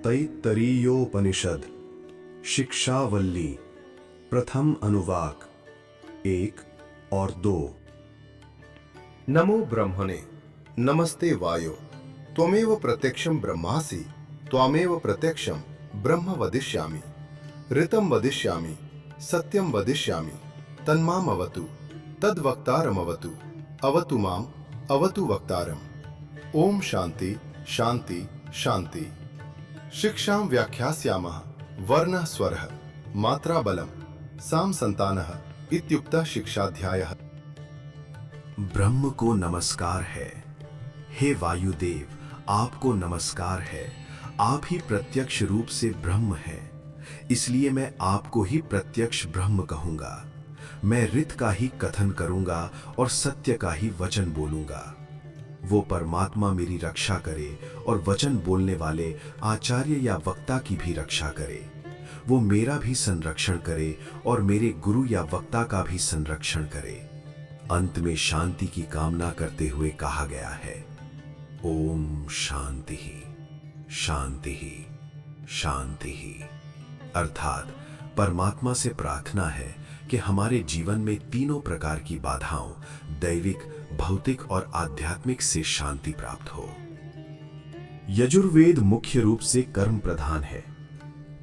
तैत्तरीयोपनिषद शिक्षावल्ली प्रथम अनुवाक 1 और 2। नमो ब्रह्मणे नमस्ते वायो त्वमेव प्रत्यक्षं ब्रह्मासि त्वामेव प्रत्यक्षं ब्रह्म वदिष्यामि ऋतं वदिष्यामि सत्यं वदिष्यामि तन्माम अवतु तद्वक्तारमवतु अवतु माम अवतु वक्तारम्। ओम शांति शांति शांति। शिक्षां व्याख्यास्यामः वर्णः स्वरः मात्रा बलम साम संतानः इत्युक्तः शिक्षाध्यायः। ब्रह्म को नमस्कार है। हे वायुदेव, आपको नमस्कार है। आप ही प्रत्यक्ष रूप से ब्रह्म हैं, इसलिए मैं आपको ही प्रत्यक्ष ब्रह्म कहूंगा। मैं ऋत का ही कथन करूंगा और सत्य का ही वचन बोलूंगा। वो परमात्मा मेरी रक्षा करे और वचन बोलने वाले आचार्य या वक्ता की भी रक्षा करे। वो मेरा भी संरक्षण करे और मेरे गुरु या वक्ता का भी संरक्षण करे। अंत में शांति की कामना करते हुए कहा गया है, ओम शांति ही शांति ही शांति ही। अर्थात परमात्मा से प्रार्थना है कि हमारे जीवन में तीनों प्रकार की बाधाओं, दैविक, भौतिक और आध्यात्मिक से शांति प्राप्त हो। यजुर्वेद मुख्य रूप से कर्म प्रधान है।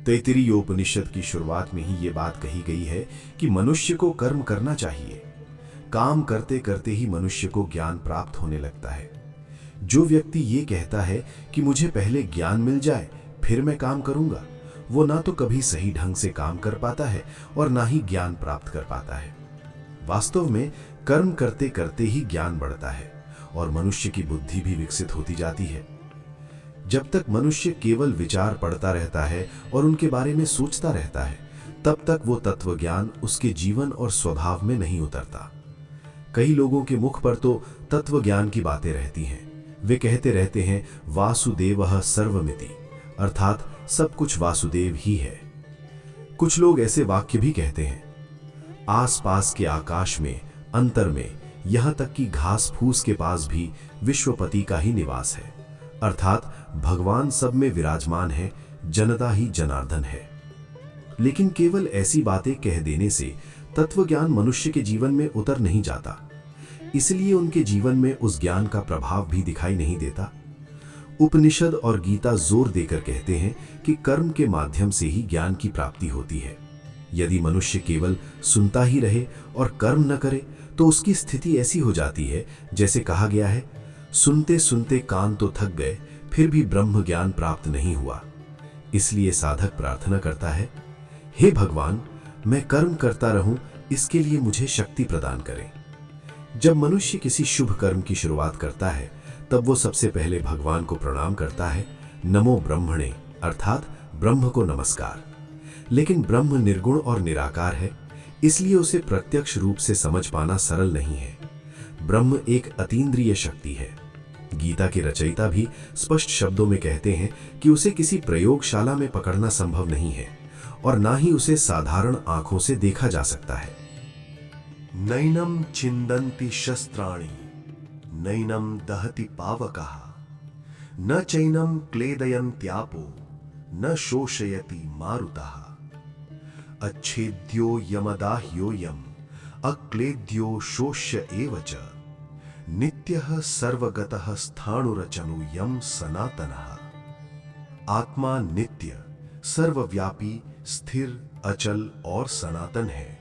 तैत्तिरीयोपनिषद की शुरुआत में ही ये बात कही गई है कि मनुष्य को कर्म करना चाहिए। काम करते करते ही मनुष्य को ज्ञान प्राप्त होने लगता है। जो व्यक्ति ये कहता है कि मुझे पहले ज्ञान मिल जाए फिर मैं काम करूंगा, वो ना तो कभी सही ढंग से काम कर पाता है और ना ही ज्ञान प्राप्त कर पाता है। वास्तव में कर्म करते करते ही ज्ञान बढ़ता है और मनुष्य की बुद्धि भी विकसित होती जाती है। जब तक मनुष्य केवल विचार पढ़ता रहता है और उनके बारे में सोचता रहता है, तब तक वो तत्व ज्ञान उसके जीवन और स्वभाव में नहीं उतरता। कई लोगों के मुख पर तो तत्व ज्ञान की बातें रहती हैं। वे कहते रहते हैं वासुदेवः सर्वमिति, अर्थात सब कुछ वासुदेव ही है। कुछ लोग ऐसे वाक्य भी कहते हैं, आसपास के आकाश में, अंतर में, यहां तक कि घास फूस के पास भी विश्वपति का ही निवास है, अर्थात भगवान सब में विराजमान है, जनता ही जनार्दन है। लेकिन केवल ऐसी बातें कह देने से तत्वज्ञान मनुष्य के जीवन में उतर नहीं जाता, इसलिए उनके जीवन में उस ज्ञान का प्रभाव भी दिखाई नहीं देता। उपनिषद और गीता जोर देकर कहते हैं कि कर्म के माध्यम से ही ज्ञान की प्राप्ति होती है। यदि मनुष्य केवल सुनता ही रहे और कर्म न करे तो उसकी स्थिति ऐसी हो जाती है जैसे कहा गया है, सुनते सुनते कान तो थक गए फिर भी ब्रह्म ज्ञान प्राप्त नहीं हुआ। इसलिए साधक प्रार्थना करता है, हे भगवान, मैं कर्म करता रहूं, इसके लिए मुझे शक्ति प्रदान करें। जब मनुष्य किसी शुभ कर्म की शुरुआत करता है तब वो सबसे पहले भगवान को प्रणाम करता है, नमो ब्रह्मणे, अर्थात ब्रह्म को नमस्कार। लेकिन ब्रह्म निर्गुण और निराकार है, इसलिए उसे प्रत्यक्ष रूप से समझ पाना सरल नहीं है। ब्रह्म एक अतीन्द्रिय शक्ति है। गीता के रचयिता भी स्पष्ट शब्दों में कहते हैं कि उसे किसी प्रयोगशाला में पकड़ना संभव नहीं है और ना ही उसे साधारण आंखों से देखा जा सकता है। नैनम छिन्दन्ति शस्त्राणि नैनम दहति पावकः न चैनम क्लेदयन्त्यापो न शोषयति मारुतः अच्छेद्यो यमदाह्योऽयम् अक्लेद्यो शोष्य एव च नित्यः सर्वगतः स्थाणुरचनु यम सनातनः। आत्मा नित्य, सर्वव्यापी, स्थिर, अचल और सनातन है।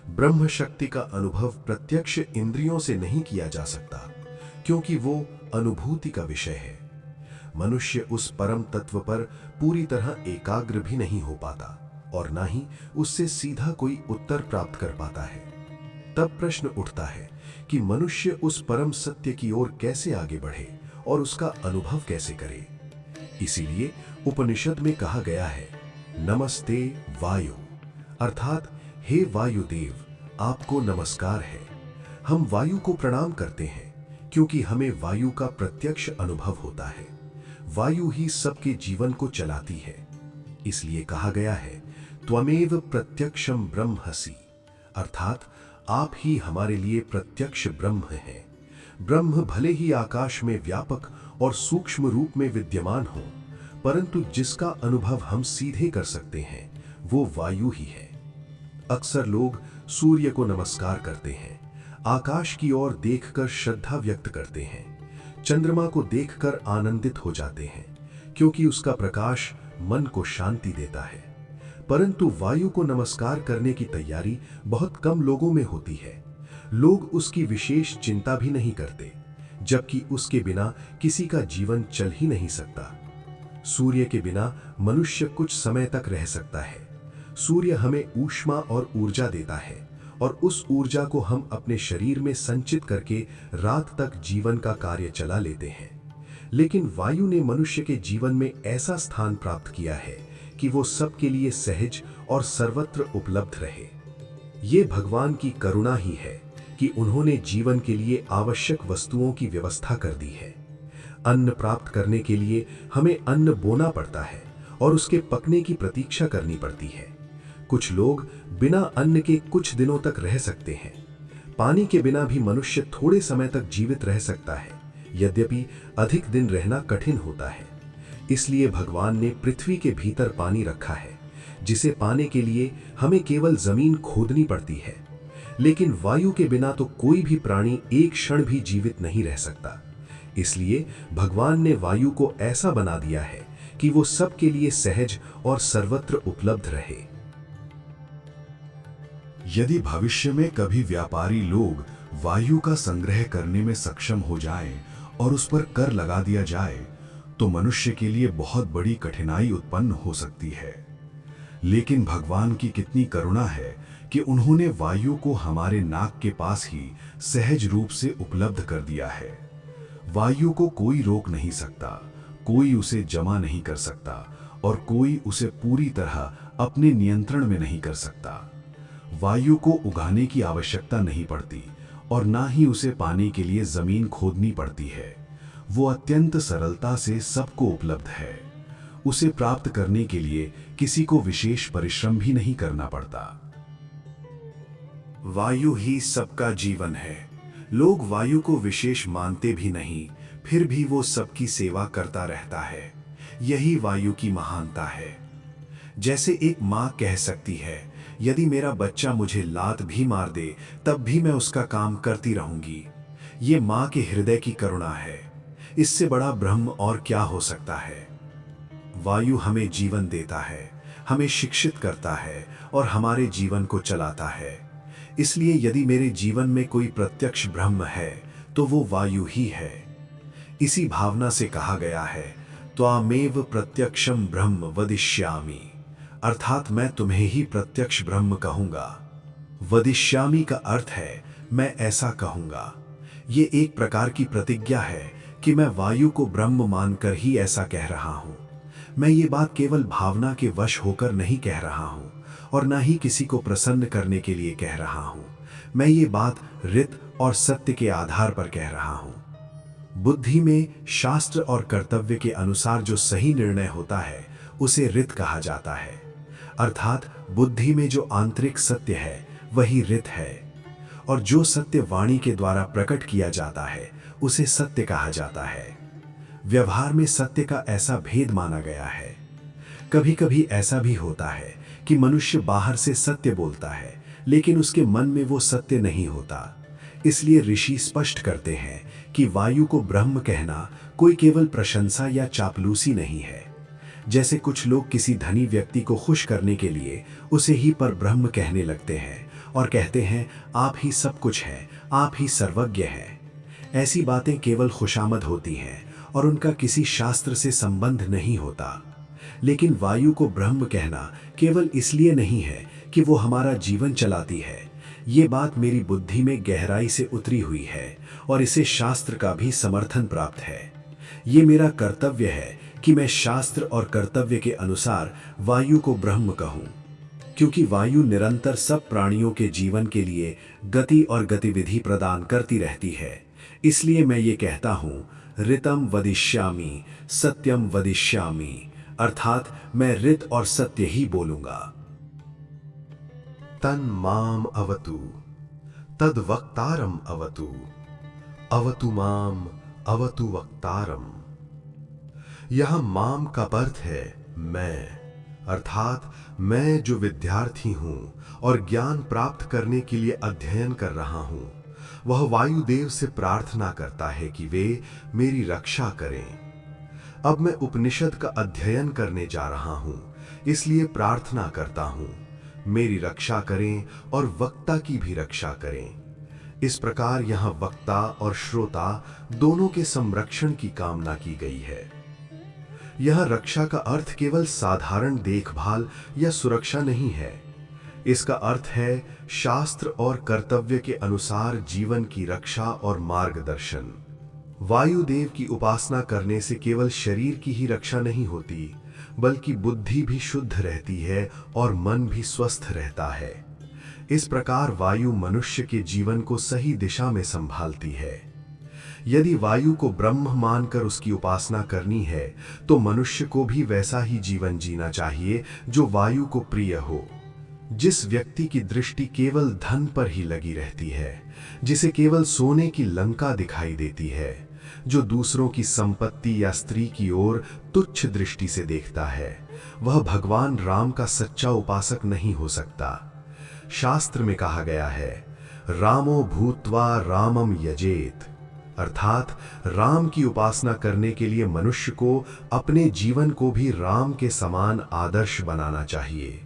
ब्रह्म शक्ति का अनुभव प्रत्यक्ष इंद्रियों से नहीं किया जा सकता, क्योंकि वो अनुभूति का विषय है। मनुष्य उस परम तत्व पर पूरी तरह एकाग्र भी नहीं हो पाता और ना ही उससे सीधा कोई उत्तर प्राप्त कर पाता है। तब प्रश्न उठता है कि मनुष्य उस परम सत्य की ओर कैसे आगे बढ़े और उसका अनुभव कैसे करे। इसीलिए उपनिषद में कहा गया है, नमस्ते वायु, अर्थात हे वायुदेव, आपको नमस्कार है। हम वायु को प्रणाम करते हैं क्योंकि हमें वायु का प्रत्यक्ष अनुभव होता है। वायु ही सबके जीवन को चलाती है। इसलिए कहा गया है, त्वमेव प्रत्यक्षम ब्रह्मसि, अर्थात आप ही हमारे लिए प्रत्यक्ष ब्रह्म हैं। ब्रह्म भले ही आकाश में व्यापक और सूक्ष्म रूप में विद्यमान हो, परंतु जिसका अनुभव हम सीधे कर सकते हैं वो वायु ही है। अक्सर लोग सूर्य को नमस्कार करते हैं, आकाश की ओर देखकर श्रद्धा व्यक्त करते हैं, चंद्रमा को देखकर आनंदित हो जाते हैं क्योंकि उसका प्रकाश मन को शांति देता है। परंतु वायु को नमस्कार करने की तैयारी बहुत कम लोगों में होती है। लोग उसकी विशेष चिंता भी नहीं करते, जबकि उसके बिना किसी का जीवन चल ही नहीं सकता। सूर्य के बिना मनुष्य कुछ समय तक रह सकता है। सूर्य हमें ऊष्मा और ऊर्जा देता है और उस ऊर्जा को हम अपने शरीर में संचित करके रात तक जीवन का कार्य चला लेते हैं। लेकिन वायु ने मनुष्य के जीवन में ऐसा स्थान प्राप्त किया है कि वो सबके लिए सहज और सर्वत्र उपलब्ध रहे। ये भगवान की करुणा ही है कि उन्होंने जीवन के लिए आवश्यक वस्तुओं की व्यवस्था कर दी है। अन्न प्राप्त करने के लिए हमें अन्न बोना पड़ता है और उसके पकने की प्रतीक्षा करनी पड़ती है। कुछ लोग बिना अन्न के कुछ दिनों तक रह सकते हैं। पानी के बिना भी मनुष्य थोड़े समय तक जीवित रह सकता है, यद्यपि अधिक दिन रहना कठिन होता है। इसलिए भगवान ने पृथ्वी के भीतर पानी रखा है, जिसे पाने के लिए हमें केवल जमीन खोदनी पड़ती है। लेकिन वायु के बिना तो कोई भी प्राणी एक क्षण भी जीवित नहीं रह सकता। इसलिए भगवान ने वायु को ऐसा बना दिया है कि वो सबके लिए सहज और सर्वत्र उपलब्ध रहे। यदि भविष्य में कभी व्यापारी लोग वायु का संग्रह करने में सक्षम हो जाएं और उस पर कर लगा दिया जाए तो मनुष्य के लिए बहुत बड़ी कठिनाई उत्पन्न हो सकती है। लेकिन भगवान की कितनी करुणा है कि उन्होंने वायु को हमारे नाक के पास ही सहज रूप से उपलब्ध कर दिया है। वायु को कोई रोक नहीं सकता, कोई उसे जमा नहीं कर सकता और कोई उसे पूरी तरह अपने नियंत्रण में नहीं कर सकता। वायु को उगाने की आवश्यकता नहीं पड़ती और ना ही उसे पाने के लिए जमीन खोदनी पड़ती है। वो अत्यंत सरलता से सबको उपलब्ध है। उसे प्राप्त करने के लिए किसी को विशेष परिश्रम भी नहीं करना पड़ता। वायु ही सबका जीवन है। लोग वायु को विशेष मानते भी नहीं, फिर भी वो सबकी सेवा करता रहता है। यही वायु की महानता है। जैसे एक माँ कह सकती है, यदि मेरा बच्चा मुझे लात भी मार दे तब भी मैं उसका काम करती रहूंगी। ये माँ के हृदय की करुणा है। इससे बड़ा ब्रह्म और क्या हो सकता है। वायु हमें जीवन देता है, हमें शिक्षित करता है और हमारे जीवन को चलाता है। इसलिए यदि मेरे जीवन में कोई प्रत्यक्ष ब्रह्म है तो वो वायु ही है। इसी भावना से कहा गया है, त्वामेव प्रत्यक्षम ब्रह्म वदिष्यामि, अर्थात मैं तुम्हें ही प्रत्यक्ष ब्रह्म कहूंगा। वदिष्यामि का अर्थ है मैं ऐसा कहूंगा। ये एक प्रकार की प्रतिज्ञा है कि मैं वायु को ब्रह्म मानकर ही ऐसा कह रहा हूं। मैं ये बात केवल भावना के वश होकर नहीं कह रहा हूं और ना ही किसी को प्रसन्न करने के लिए कह रहा हूं। मैं ये बात रित और सत्य के आधार पर कह रहा हूं। बुद्धि में शास्त्र और कर्तव्य के अनुसार जो सही निर्णय होता है उसे रित कहा जाता है। अर्थात बुद्धि में जो आंतरिक सत्य है वही रित है और जो सत्य वाणी के द्वारा प्रकट किया जाता है उसे सत्य कहा जाता है। व्यवहार में सत्य का ऐसा भेद माना गया है। कभी कभी ऐसा भी होता है कि मनुष्य बाहर से सत्य बोलता है लेकिन उसके मन में वो सत्य नहीं होता। इसलिए ऋषि स्पष्ट करते हैं कि वायु को ब्रह्म कहना कोई केवल प्रशंसा या चापलूसी नहीं है। जैसे कुछ लोग किसी धनी व्यक्ति को खुश करने के लिए उसे ही पर ब्रह्म कहने लगते हैं और कहते हैं आप ही सब कुछ हैं, आप ही सर्वज्ञ हैं। ऐसी बातें केवल खुशामद होती हैं और उनका किसी शास्त्र से संबंध नहीं होता। लेकिन वायु को ब्रह्म कहना केवल इसलिए नहीं है कि वो हमारा जीवन चलाती है। ये बात मेरी बुद्धि में गहराई से उतरी हुई है और इसे शास्त्र का भी समर्थन प्राप्त है। ये मेरा कर्तव्य है कि मैं शास्त्र और कर्तव्य के अनुसार वायु को ब्रह्म कहूँ, क्योंकि वायु निरंतर सब प्राणियों के जीवन के लिए गति और गतिविधि प्रदान करती रहती है। इसलिए मैं ये कहता हूँ, ऋतम वदिष्यामि सत्यम वदिष्यामि, अर्थात मैं ऋत और सत्य ही बोलूंगा। तन माम अवतु तद वक्तारम अवतु, अवतु माम अवतु वक्तारम। यहाँ माम का अर्थ है मैं, अर्थात मैं जो विद्यार्थी हूँ और ज्ञान प्राप्त करने के लिए अध्ययन कर रहा हूँ, वह वायुदेव से प्रार्थना करता है कि वे मेरी रक्षा करें। अब मैं उपनिषद का अध्ययन करने जा रहा हूँ, इसलिए प्रार्थना करता हूँ, मेरी रक्षा करें और वक्ता की भी रक्षा करें। इस प्रकार यहाँ वक्ता और श्रोता दोनों के संरक्षण की कामना की गई है। यह रक्षा का अर्थ केवल साधारण देखभाल या सुरक्षा नहीं है। इसका अर्थ है शास्त्र और कर्तव्य के अनुसार जीवन की रक्षा और मार्गदर्शन। वायुदेव की उपासना करने से केवल शरीर की ही रक्षा नहीं होती, बल्कि बुद्धि भी शुद्ध रहती है और मन भी स्वस्थ रहता है। इस प्रकार वायु मनुष्य के जीवन को सही दिशा में संभालती है। यदि वायु को ब्रह्म मानकर उसकी उपासना करनी है, तो मनुष्य को भी वैसा ही जीवन जीना चाहिए जो वायु को प्रिय हो। जिस व्यक्ति की दृष्टि केवल धन पर ही लगी रहती है, जिसे केवल सोने की लंका दिखाई देती है, जो दूसरों की संपत्ति या स्त्री की ओर तुच्छ दृष्टि से देखता है, वह भगवान राम का सच्चा उपासक नहीं हो सकता। शास्त्र में कहा गया है, रामो भूत्वा रामम यजेत, अर्थात राम की उपासना करने के लिए मनुष्य को अपने जीवन को भी राम के समान आदर्श बनाना चाहिए।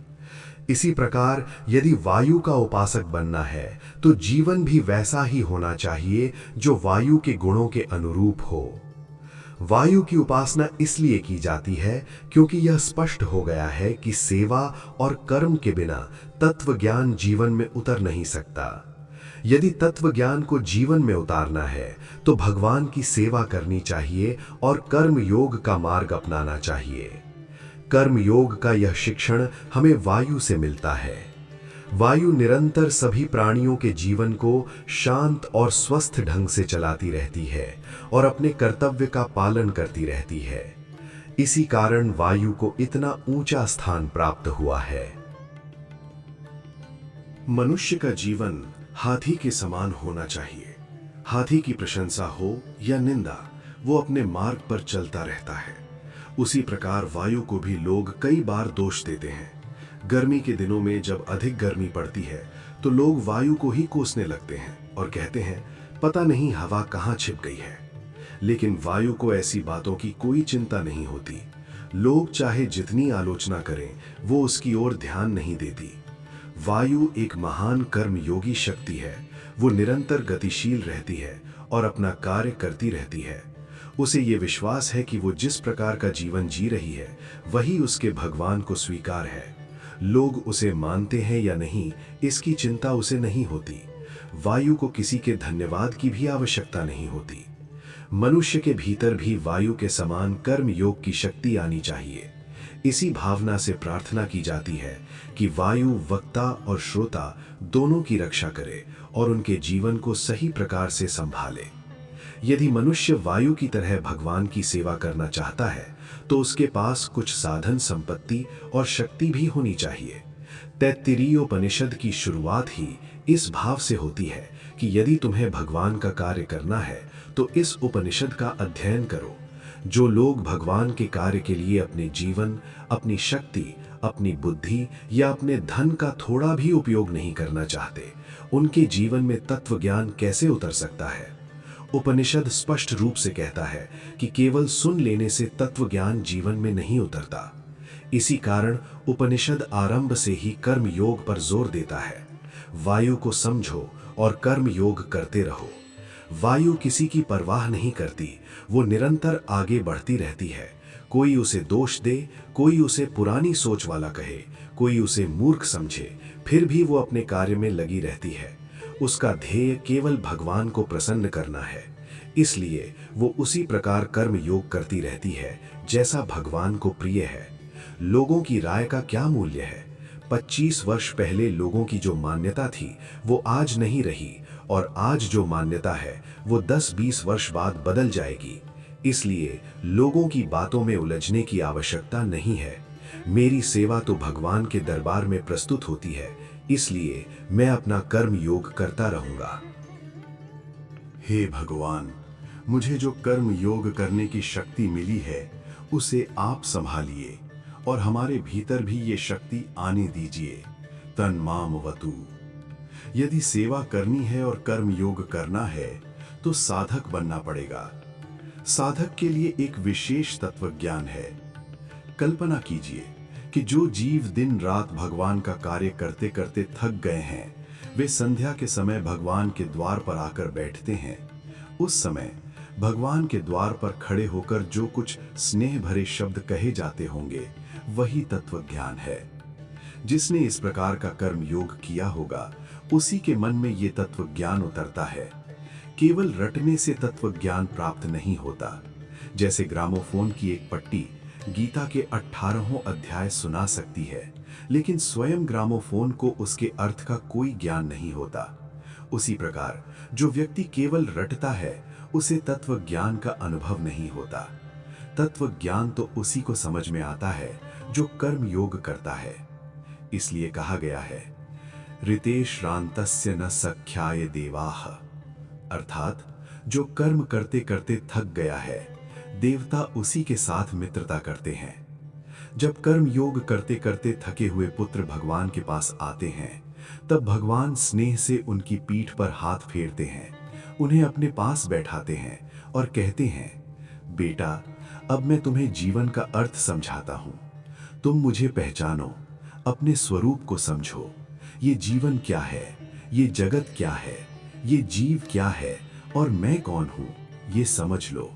इसी प्रकार यदि वायु का उपासक बनना है, तो जीवन भी वैसा ही होना चाहिए जो वायु के गुणों के अनुरूप हो। वायु की उपासना इसलिए की जाती है क्योंकि यह स्पष्ट हो गया है कि सेवा और कर्म के बिना तत्व ज्ञान जीवन में उतर नहीं सकता। यदि तत्व ज्ञान को जीवन में उतारना है, तो भगवान की सेवा करनी चाहिए और कर्म योग का मार्ग अपनाना चाहिए। कर्म योग का यह शिक्षण हमें वायु से मिलता है। वायु निरंतर सभी प्राणियों के जीवन को शांत और स्वस्थ ढंग से चलाती रहती है और अपने कर्तव्य का पालन करती रहती है। इसी कारण वायु को इतना ऊंचा स्थान प्राप्त हुआ है। मनुष्य का जीवन हाथी के समान होना चाहिए। हाथी की प्रशंसा हो या निंदा, वो अपने मार्ग पर चलता रहता है। उसी प्रकार वायु को भी लोग कई बार दोष देते हैं। गर्मी के दिनों में जब अधिक गर्मी पड़ती है, तो लोग वायु को ही कोसने लगते हैं और कहते हैं, पता नहीं हवा कहाँ छिप गई है। लेकिन वायु को ऐसी बातों की कोई चिंता नहीं होती। लोग चाहे जितनी आलोचना करें, वो उसकी ओर ध्यान नहीं देती। वायु एक महान कर्मयोगी शक्ति है। वो निरंतर गतिशील रहती है और अपना कार्य करती रहती है। उसे ये विश्वास है कि वो जिस प्रकार का जीवन जी रही है, वही उसके भगवान को स्वीकार है। लोग उसे मानते हैं या नहीं, इसकी चिंता उसे नहीं होती। वायु को किसी के धन्यवाद की भी आवश्यकता नहीं होती। मनुष्य के भीतर भी वायु के समान कर्म योग की शक्ति आनी चाहिए। इसी भावना से प्रार्थना की जाती है कि वायु वक्ता और श्रोता दोनों की रक्षा करे और उनके जीवन को सही प्रकार से संभाले। यदि मनुष्य वायु की तरह भगवान की सेवा करना चाहता है, तो उसके पास कुछ साधन संपत्ति और शक्ति भी होनी चाहिए। तैत्तिरीयोपनिषद की शुरुआत ही इस भाव से होती है कि यदि तुम्हें भगवान का कार्य करना है, तो इस उपनिषद का अध्ययन करो। जो लोग भगवान के कार्य के लिए अपने जीवन, अपनी शक्ति, अपनी बुद्धि या अपने धन का थोड़ा भी उपयोग नहीं करना चाहते, उनके जीवन में तत्व ज्ञान कैसे उतर सकता है? उपनिषद स्पष्ट रूप से कहता है कि केवल सुन लेने से तत्व ज्ञान जीवन में नहीं उतरता। इसी कारण उपनिषद आरंभ से ही कर्म योग पर जोर देता है। वायु को समझो और कर्म योग करते रहो। वायु किसी की परवाह नहीं करती, वो निरंतर आगे बढ़ती रहती है। कोई उसे दोष दे, कोई उसे पुरानी सोच वाला कहे, कोई उसे मूर्ख समझे, फिर भी वो अपने कार्य में लगी रहती है। उसका ध्येय केवल भगवान को प्रसन्न करना है, इसलिए वो उसी प्रकार कर्म योग करती रहती है जैसा भगवान को प्रिय है। लोगों की राय का क्या मूल्य है? 25 वर्ष पहले लोगों की जो मान्यता थी, वो आज नहीं रही, और आज जो मान्यता है वो 10-20 वर्ष बाद बदल जाएगी। इसलिए लोगों की बातों में उलझने की आवश्यकता नहीं है। मेरी सेवा तो भगवान के दरबार में प्रस्तुत होती है, इसलिए मैं अपना कर्म योग करता रहूंगा। हे भगवान, मुझे जो कर्म योग करने की शक्ति मिली है, उसे आप संभालिए और हमारे भीतर भी ये शक्ति आने दीजिए। तन माम वतु। यदि सेवा करनी है और कर्म योग करना है तो साधक बनना पड़ेगा। साधक के लिए एक विशेष तत्व ज्ञान है। कल्पना कीजिए कि जो जीव दिन रात भगवान का कार्य करते करते थक गए हैं, वे संध्या के समय भगवान के द्वार पर आकर बैठते हैं। उस समय भगवान के द्वार पर खड़े होकर जो कुछ स्नेह भरे शब्द कहे जाते होंगे, वही तत्व ज्ञान है। जिसने इस प्रकार का कर्म योग किया होगा, उसी के मन में ये तत्व ज्ञान उतरता है। केवल रटने से तत्व ज्ञान प्राप्त नहीं होता। जैसे ग्रामोफोन की एक पट्टी गीता के 18 अध्याय सुना सकती है, लेकिन स्वयं ग्रामोफोन को उसके अर्थ का कोई ज्ञान नहीं होता। उसी प्रकार जो व्यक्ति केवल रटता है, उसे तत्व ज्ञान का अनुभव नहीं होता। तत्व ज्ञान तो उसी को समझ में आता है जो कर्म योग करता है। इसलिए कहा गया है, ऋते श्रांतस्य न सख्याय देवाः, अर्थात जो कर्म करते करते थक गया है, देवता उसी के साथ मित्रता करते हैं। जब कर्म योग करते करते थके हुए पुत्र भगवान के पास आते हैं, तब भगवान स्नेह से उनकी पीठ पर हाथ फेरते हैं, उन्हें अपने पास बैठाते हैं और कहते हैं, बेटा, अब मैं तुम्हें जीवन का अर्थ समझाता हूं। तुम मुझे पहचानो, अपने स्वरूप को समझो। ये जीवन क्या है, ये जगत क्या है, ये जीव क्या है और मैं कौन हूं, ये समझ लो।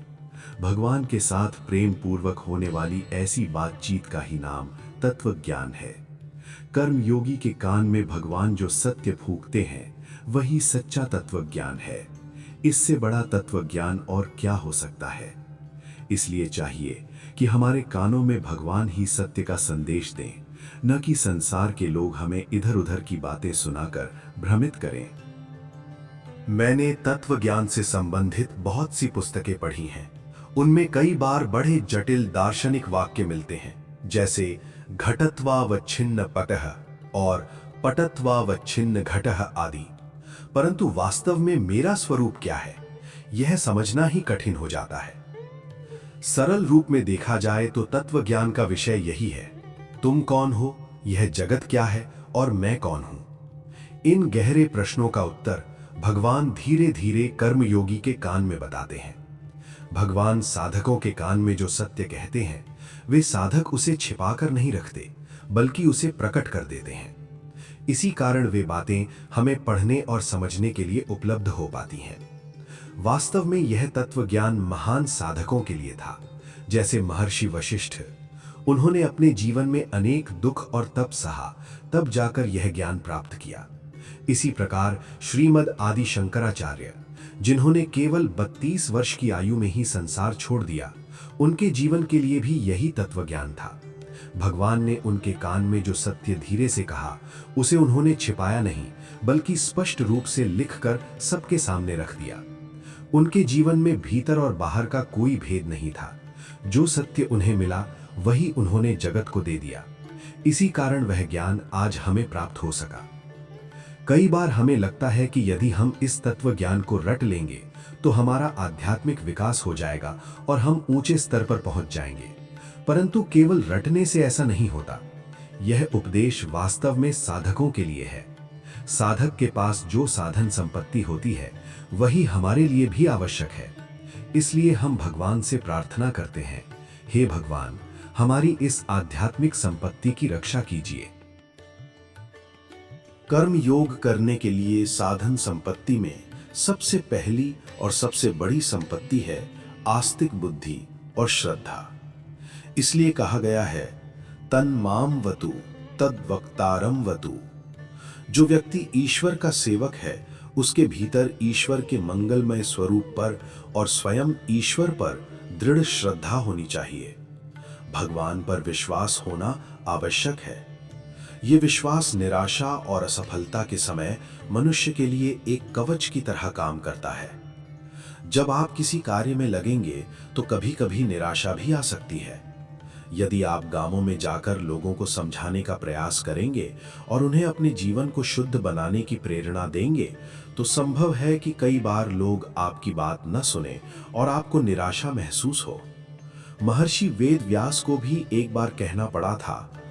भगवान के साथ प्रेम पूर्वक होने वाली ऐसी बातचीत का ही नाम तत्व ज्ञान है। कर्मयोगी के कान में भगवान जो सत्य फूंकते हैं, वही सच्चा तत्व ज्ञान है। इससे बड़ा तत्व ज्ञान और क्या हो सकता है। इसलिए चाहिए कि हमारे कानों में भगवान ही सत्य का संदेश दें, न कि संसार के लोग हमें इधर उधर की बातें सुनाकर भ्रमित करें। मैंने तत्व ज्ञान से संबंधित बहुत सी पुस्तकें पढ़ी हैं। उनमें कई बार बड़े जटिल दार्शनिक वाक्य मिलते हैं, जैसे घटत्वावच्छिन्न पटः और पटत्वावच्छिन्न घटः आदि। परंतु वास्तव में मेरा स्वरूप क्या है, यह समझना ही कठिन हो जाता है। सरल रूप में देखा जाए तो तत्व ज्ञान का विषय यही है, तुम कौन हो, यह जगत क्या है और मैं कौन हूं। इन गहरे प्रश्नों का उत्तर भगवान धीरे धीरे कर्मयोगी के कान में बताते हैं। भगवान साधकों के कान में जो सत्य कहते हैं, वे साधक उसे छिपाकर नहीं रखते, बल्कि उसे प्रकट कर देते हैं। इसी कारण वे बातें हमें पढ़ने और समझने के लिए उपलब्ध हो पाती हैं। वास्तव में यह तत्व ज्ञान महान साधकों के लिए था, जैसे महर्षि वशिष्ठ। उन्होंने अपने जीवन में अनेक दुख और तप सहा, तब जाकर यह ज्ञान प्राप्त किया। इसी प्रकार श्रीमद् आदि शंकराचार्य, जिन्होंने केवल 32 वर्ष की आयु में ही संसार छोड़ दिया, उनके जीवन के लिए भी यही तत्व ज्ञान था। भगवान ने उनके कान में जो सत्य धीरे से कहा, उसे उन्होंने छिपाया नहीं, बल्कि स्पष्ट रूप से लिखकर सबके सामने रख दिया। उनके जीवन में भीतर और बाहर का कोई भेद नहीं था। जो सत्य उन्हें मिला, वही उन्होंने जगत को दे दिया। इसी कारण वह ज्ञान आज हमें प्राप्त हो सका। कई बार हमें लगता है कि यदि हम इस तत्व ज्ञान को रट लेंगे तो हमारा आध्यात्मिक विकास हो जाएगा और हम ऊंचे स्तर पर पहुंच जाएंगे। परंतु केवल रटने से ऐसा नहीं होता। यह उपदेश वास्तव में साधकों के लिए है। साधक के पास जो साधन संपत्ति होती है, वही हमारे लिए भी आवश्यक है। इसलिए हम भगवान से प्रार्थना करते हैं, हे भगवान, हमारी इस आध्यात्मिक संपत्ति की रक्षा कीजिए। कर्म योग करने के लिए साधन संपत्ति में सबसे पहली और सबसे बड़ी संपत्ति है आस्तिक बुद्धि और श्रद्धा। इसलिए कहा गया है, तन माम वतु तद वक्तारम वतु। जो व्यक्ति ईश्वर का सेवक है, उसके भीतर ईश्वर के मंगलमय स्वरूप पर और स्वयं ईश्वर पर दृढ़ श्रद्धा होनी चाहिए। भगवान पर विश्वास होना आवश्यक है। ये विश्वास निराशा और असफलता के समय मनुष्य के लिए एक कवच की तरह काम करता है। जब आप किसी कार्य में लगेंगे तो कभी कभी निराशा भी आ सकती है। यदि आप गांवों में जाकर लोगों को समझाने का प्रयास करेंगे और उन्हें अपने जीवन को शुद्ध बनाने की प्रेरणा देंगे, तो संभव है कि कई बार लोग आपकी बात न सुने और आपको निराशा महसूस हो। महर्षि वेद व्यास को भी एक बार कहना पड़ा था,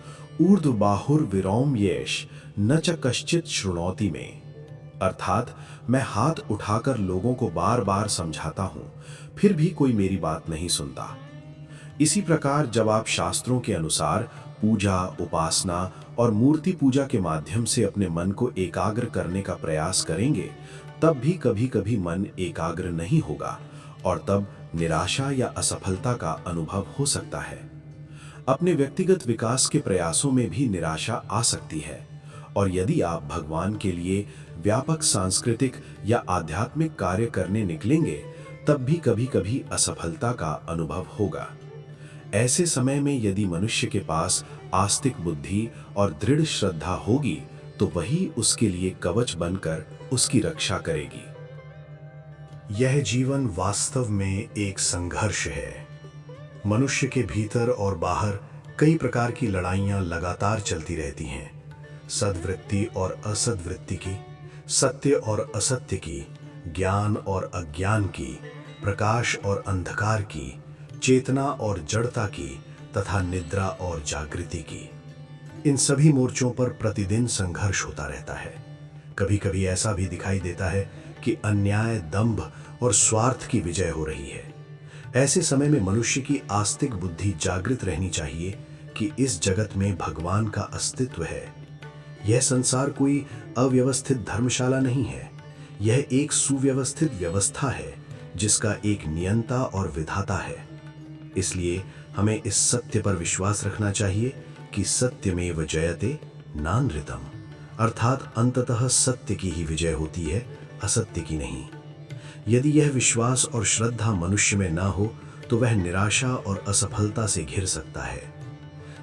ऊर्ध्वबाहुर विरौम येष न च कश्चित शृणोति में। अर्थात मैं हाथ उठाकर लोगों को बार बार समझाता हूं, फिर भी कोई मेरी बात नहीं सुनता। इसी प्रकार जब आप शास्त्रों के अनुसार पूजा, उपासना और मूर्ति पूजा के माध्यम से अपने मन को एकाग्र करने का प्रयास करेंगे, तब भी कभी कभी मन एकाग्र नहीं होगा और तब निराशा या असफलता का अनुभव हो सकता है। अपने व्यक्तिगत विकास के प्रयासों में भी निराशा आ सकती है, और यदि आप भगवान के लिए व्यापक सांस्कृतिक या आध्यात्मिक कार्य करने निकलेंगे, तब भी कभी कभी असफलता का अनुभव होगा। ऐसे समय में यदि मनुष्य के पास आस्तिक बुद्धि और दृढ़ श्रद्धा होगी, तो वही उसके लिए कवच बनकर उसकी रक्षा करेगी। यह जीवन वास्तव में एक संघर्ष है। मनुष्य के भीतर और बाहर कई प्रकार की लड़ाइयां लगातार चलती रहती हैं। सद्वृत्ति और असद्वृत्ति की, सत्य और असत्य की, ज्ञान और अज्ञान की, प्रकाश और अंधकार की, चेतना और जड़ता की तथा निद्रा और जागृति की। इन सभी मोर्चों पर प्रतिदिन संघर्ष होता रहता है। कभी कभी ऐसा भी दिखाई देता है कि अन्याय, दंभ और स्वार्थ की विजय हो रही है। ऐसे समय में मनुष्य की आस्तिक बुद्धि जागृत रहनी चाहिए कि इस जगत में भगवान का अस्तित्व है। यह संसार कोई अव्यवस्थित धर्मशाला नहीं है। यह एक सुव्यवस्थित व्यवस्था है जिसका एक नियंता और विधाता है। इसलिए हमें इस सत्य पर विश्वास रखना चाहिए कि सत्यमेव जयते नानृतम, अर्थात अंततः सत्य की ही विजय होती है, असत्य की नहीं। यदि यह विश्वास और श्रद्धा मनुष्य में ना हो तो वह निराशा और असफलता से घिर सकता है।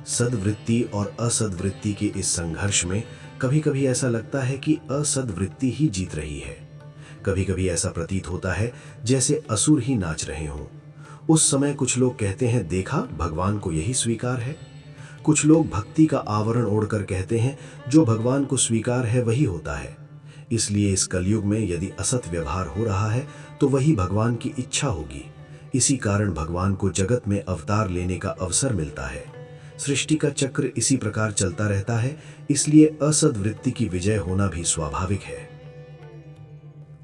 सद्वृत्ति और असद्वृत्ति के इस संघर्ष में कभी कभी ऐसा लगता है कि असद्वृत्ति ही जीत रही है। कभी कभी ऐसा प्रतीत होता है जैसे असुर ही नाच रहे हों। उस समय कुछ लोग कहते हैं, देखा, भगवान को यही स्वीकार है। कुछ लोग भक्ति का आवरण ओढ़कर कहते हैं, जो भगवान को स्वीकार है वही होता है। इसलिए इस कलयुग में यदि असत व्यवहार हो रहा है तो वही भगवान की इच्छा होगी। इसी कारण भगवान को जगत में अवतार लेने का अवसर मिलता है। सृष्टि का चक्र इसी प्रकार चलता रहता है, इसलिए असद्वृत्ति की विजय होना भी स्वाभाविक है।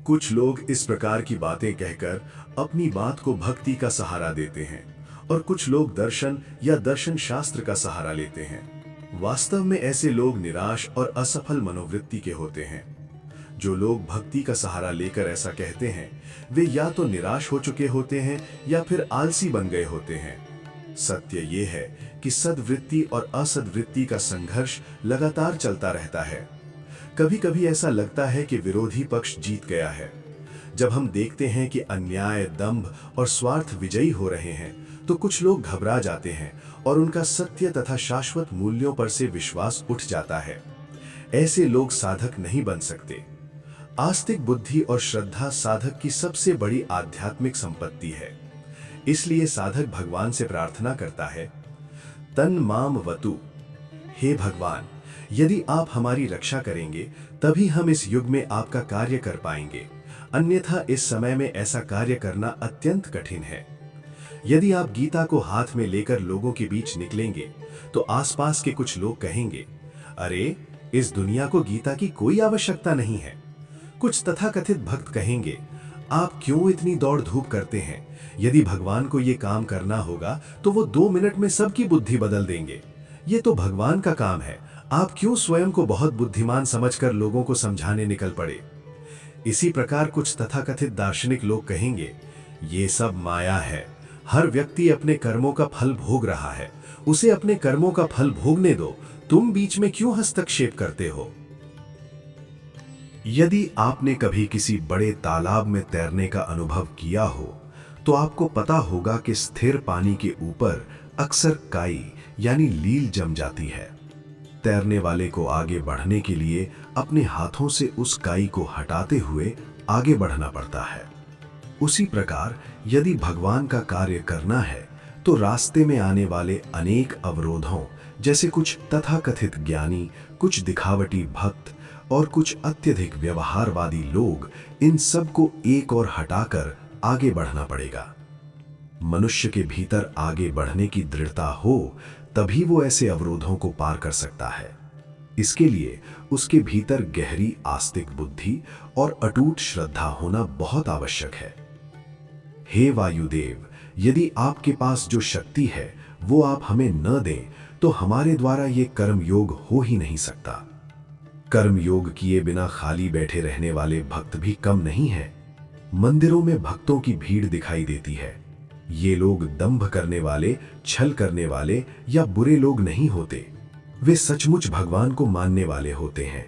कुछ लोग इस प्रकार की बातें कहकर अपनी बात को भक्ति का सहारा देते हैं और कुछ लोग दर्शन या दर्शन शास्त्र का सहारा लेते हैं। वास्तव में ऐसे लोग निराश और असफल मनोवृत्ति के होते हैं। जो लोग भक्ति का सहारा लेकर ऐसा कहते हैं, वे या तो निराश हो चुके होते हैं या फिर आलसी बन गए होते हैं। सत्य ये है कि सद्वृत्ति और असद्वृत्ति का संघर्ष लगातार चलता रहता है। कभी कभी ऐसा लगता है कि विरोधी पक्ष जीत गया है। जब हम देखते हैं कि अन्याय, दंभ और स्वार्थ विजयी हो रहे हैं, तो कुछ लोग घबरा जाते हैं और उनका सत्य तथा शाश्वत मूल्यों पर से विश्वास उठ जाता है। ऐसे लोग साधक नहीं बन सकते। आस्तिक बुद्धि और श्रद्धा साधक की सबसे बड़ी आध्यात्मिक संपत्ति है। इसलिए साधक भगवान से प्रार्थना करता है, तन माम वतु, हे भगवान, यदि आप हमारी रक्षा करेंगे तभी हम इस युग में आपका कार्य कर पाएंगे, अन्यथा इस समय में ऐसा कार्य करना अत्यंत कठिन है। यदि आप गीता को हाथ में लेकर लोगों के बीच निकलेंगे तो आसपास के कुछ लोग कहेंगे, अरे, इस दुनिया को गीता की कोई आवश्यकता नहीं है। कुछ तथाकथित भक्त कहेंगे, आप क्यों इतनी दौड़ धूप करते हैं? यदि भगवान को ये काम करना होगा तो वो 2 मिनट में सबकी बुद्धि बदल देंगे। ये तो भगवान का काम है, आप क्यों स्वयं को बहुत बुद्धिमान समझकर लोगों को समझाने निकल पड़े? इसी प्रकार कुछ तथाकथित दार्शनिक लोग कहेंगे, ये सब माया है, हर व्यक्ति अपने कर्मों का फल भोग रहा है, उसे अपने कर्मों का फल भोगने दो, तुम बीच में क्यों हस्तक्षेप करते हो? यदि आपने कभी किसी बड़े तालाब में तैरने का अनुभव किया हो तो आपको पता होगा कि स्थिर पानी के ऊपर अक्सर काई यानी लील जम जाती है। तैरने वाले को आगे बढ़ने के लिए अपने हाथों से उस काई को हटाते हुए आगे बढ़ना पड़ता है। उसी प्रकार यदि भगवान का कार्य करना है तो रास्ते में आने वाले अनेक अवरोधों, जैसे कुछ तथाकथित ज्ञानी, कुछ दिखावटी भक्त और कुछ अत्यधिक व्यवहारवादी लोग, इन सब को एक और हटाकर आगे बढ़ना पड़ेगा। मनुष्य के भीतर आगे बढ़ने की दृढ़ता हो तभी वो ऐसे अवरोधों को पार कर सकता है। इसके लिए उसके भीतर गहरी आस्तिक बुद्धि और अटूट श्रद्धा होना बहुत आवश्यक है। हे वायुदेव, यदि आपके पास जो शक्ति है वो आप हमें न दें तो हमारे द्वारा ये कर्म योग हो ही नहीं सकता। कर्म योग किए बिना खाली बैठे रहने वाले भक्त भी कम नहीं हैं। मंदिरों में भक्तों की भीड़ दिखाई देती है। ये लोग दंभ करने वाले, छल करने वाले या बुरे लोग नहीं होते। वे सचमुच भगवान को मानने वाले होते हैं।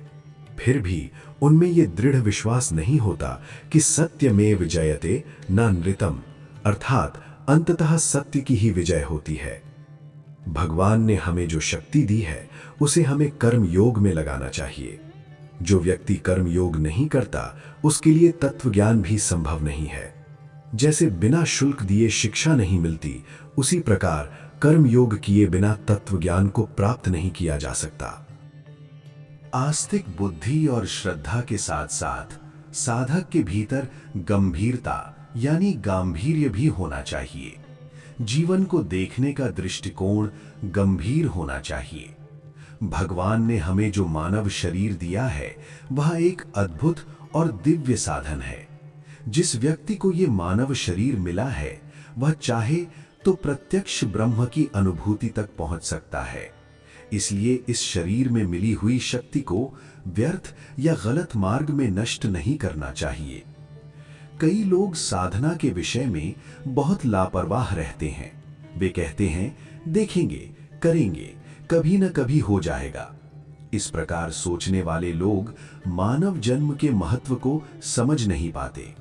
फिर भी उनमें ये दृढ़ विश्वास नहीं होता कि सत्यमेव जयते न नृतम, अर्थात अंततः सत्य की ही विजय होती है। भगवान ने हमें जो शक्ति दी है उसे हमें कर्म योग में लगाना चाहिए। जो व्यक्ति कर्म योग नहीं करता उसके लिए तत्व ज्ञान भी संभव नहीं है। जैसे बिना शुल्क दिए शिक्षा नहीं मिलती, उसी प्रकार कर्म योग किए बिना तत्व ज्ञान को प्राप्त नहीं किया जा सकता। आस्तिक बुद्धि और श्रद्धा के साथ साथ साधक के भीतर गंभीरता यानी गांभीर्य भी होना चाहिए। जीवन को देखने का दृष्टिकोण गंभीर होना चाहिए। भगवान ने हमें जो मानव शरीर दिया है वह एक अद्भुत और दिव्य साधन है। जिस व्यक्ति को ये मानव शरीर मिला है वह चाहे तो प्रत्यक्ष ब्रह्म की अनुभूति तक पहुंच सकता है। इसलिए इस शरीर में मिली हुई शक्ति को व्यर्थ या गलत मार्ग में नष्ट नहीं करना चाहिए। कई लोग साधना के विषय में बहुत लापरवाह रहते हैं। वे कहते हैं देखेंगे, करेंगे, कभी न कभी हो जाएगा। इस प्रकार सोचने वाले लोग मानव जन्म के महत्व को समझ नहीं पाते।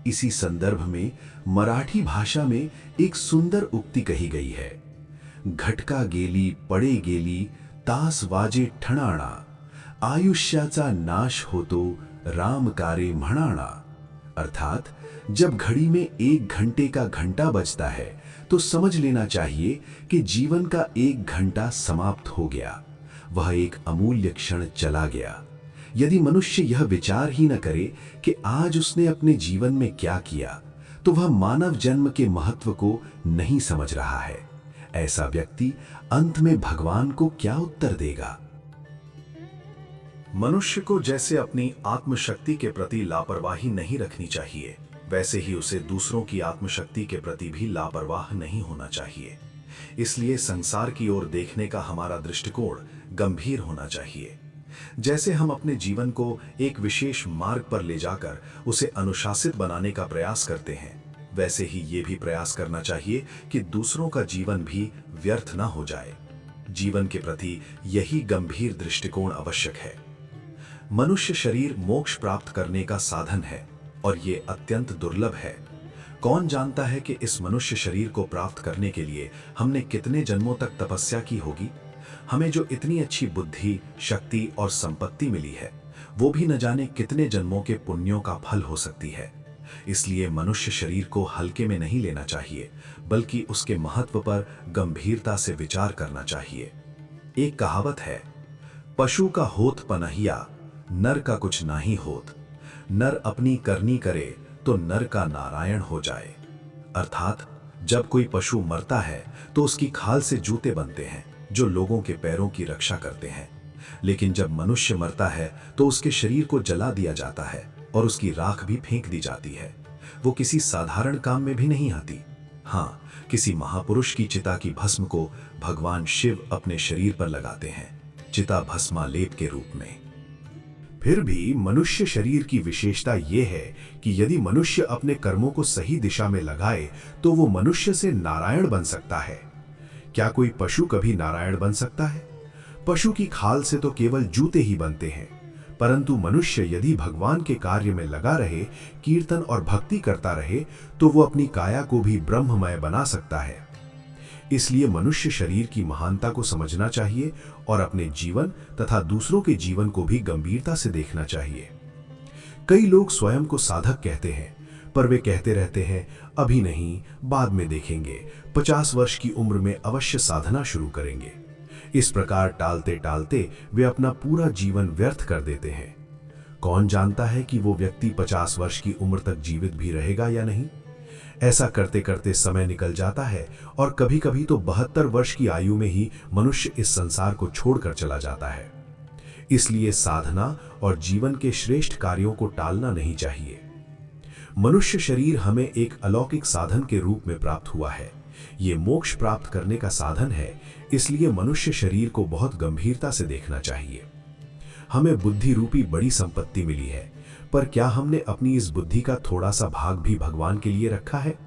इसी संदर्भ में मराठी भाषा में एक सुंदर उक्ति कही गई है, घटका गेली पडे गेली तास वाजे ठणाणा, आयुष्याचा नाश होतो रामकारे म्हणाणा। अर्थात जब घड़ी में 1 घंटे का घंटा बजता है तो समझ लेना चाहिए कि जीवन का 1 घंटा समाप्त हो गया। वह एक अमूल्य क्षण चला गया। यदि मनुष्य यह विचार ही न करे कि आज उसने अपने जीवन में क्या किया, तो वह मानव जन्म के महत्व को नहीं समझ रहा है। ऐसा व्यक्ति अंत में भगवान को क्या उत्तर देगा? मनुष्य को जैसे अपनी आत्मशक्ति के प्रति लापरवाही नहीं रखनी चाहिए, वैसे ही उसे दूसरों की आत्मशक्ति के प्रति भी लापरवाह नहीं होना चाहिए। इसलिए संसार की ओर देखने का हमारा दृष्टिकोण गंभीर होना चाहिए। जैसे हम अपने जीवन को एक विशेष मार्ग पर ले जाकर उसे अनुशासित बनाने का प्रयास करते हैं, वैसे ही ये भी प्रयास करना चाहिए कि दूसरों का जीवन भी व्यर्थ ना हो जाए। जीवन के प्रति यही गंभीर दृष्टिकोण आवश्यक है। मनुष्य शरीर मोक्ष प्राप्त करने का साधन है और ये अत्यंत दुर्लभ है। कौन जानता है कि इस मनुष्य शरीर को प्राप्त करने के लिए हमने कितने जन्मों तक तपस्या की होगी। हमें जो इतनी अच्छी बुद्धि, शक्ति और संपत्ति मिली है वो भी न जाने कितने जन्मों के पुण्यों का फल हो सकती है। इसलिए मनुष्य शरीर को हल्के में नहीं लेना चाहिए, बल्कि उसके महत्व पर गंभीरता से विचार करना चाहिए। एक कहावत है, पशु का होत पनहिया, नर का कुछ नाही होत। नर अपनी करनी करे तो नर का नारायण हो जाए। अर्थात जब कोई पशु मरता है तो उसकी खाल से जूते बनते हैं जो लोगों के पैरों की रक्षा करते हैं, लेकिन जब मनुष्य मरता है तो उसके शरीर को जला दिया जाता है और उसकी राख भी फेंक दी जाती है। वो किसी साधारण काम में भी नहीं आती। हाँ, किसी महापुरुष की चिता की भस्म को भगवान शिव अपने शरीर पर लगाते हैं, चिता भस्मालेप के रूप में। फिर भी मनुष्य शरीर की विशेषता यह है कि यदि मनुष्य अपने कर्मों को सही दिशा में लगाए तो वो मनुष्य से नारायण बन सकता है। क्या कोई पशु कभी नारायण बन सकता है? पशु की खाल से तो केवल जूते ही बनते हैं, परंतु मनुष्य यदि भगवान के कार्य में लगा रहे, कीर्तन और भक्ति करता रहे, तो वो अपनी काया को भी ब्रह्ममय बना सकता है। इसलिए मनुष्य शरीर की महानता को समझना चाहिए और अपने जीवन तथा दूसरों के जीवन को भी गंभीरता से देखना चाहिए। कई लोग स्वयं को साधक कहते हैं, पर वे कहते रहते हैं अभी नहीं, बाद में देखेंगे, 50 वर्ष की उम्र में अवश्य साधना शुरू करेंगे। इस प्रकार टालते टालते वे अपना पूरा जीवन व्यर्थ कर देते हैं। कौन जानता है कि वो व्यक्ति 50 वर्ष की उम्र तक जीवित भी रहेगा या नहीं। ऐसा करते करते समय निकल जाता है और कभी कभी तो 72 वर्ष की आयु में ही मनुष्य इस संसार को छोड़कर चला जाता है। इसलिए साधना और जीवन के श्रेष्ठ कार्यों को टालना नहीं चाहिए। मनुष्य शरीर हमें एक अलौकिक साधन के रूप में प्राप्त हुआ है। ये मोक्ष प्राप्त करने का साधन है, इसलिए मनुष्य शरीर को बहुत गंभीरता से देखना चाहिए। हमें बुद्धि रूपी बड़ी संपत्ति मिली है, पर क्या हमने अपनी इस बुद्धि का थोड़ा सा भाग भी भगवान के लिए रखा है?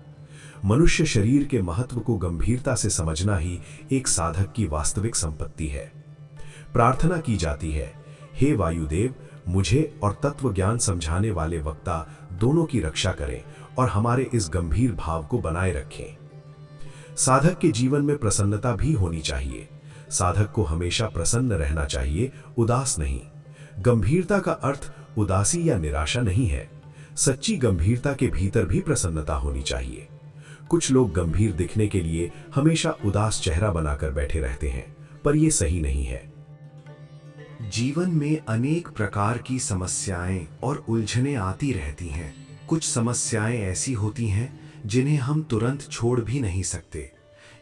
मनुष्य शरीर के महत्व को गंभीरता से समझना ही एक साधक की वास्तविक संपत्ति है। प्रार्थना की जाती है, हे वायुदेव, मुझे और तत्व ज्ञान समझाने वाले वक्ता दोनों की रक्षा करें और हमारे इस गंभीर भाव को बनाए रखें। साधक के जीवन में प्रसन्नता भी होनी चाहिए। साधक को हमेशा प्रसन्न रहना चाहिए, उदास नहीं। गंभीरता का अर्थ उदासी या निराशा नहीं है। सच्ची गंभीरता के भीतर भी प्रसन्नता होनी चाहिए। कुछ लोग गंभीर दिखने के लिए हमेशा उदास चेहरा बनाकर बैठे रहते हैं, पर यह सही नहीं है। जीवन में अनेक प्रकार की समस्याएं और उलझनें आती रहती हैं। कुछ समस्याएं ऐसी होती हैं जिन्हें हम तुरंत छोड़ भी नहीं सकते,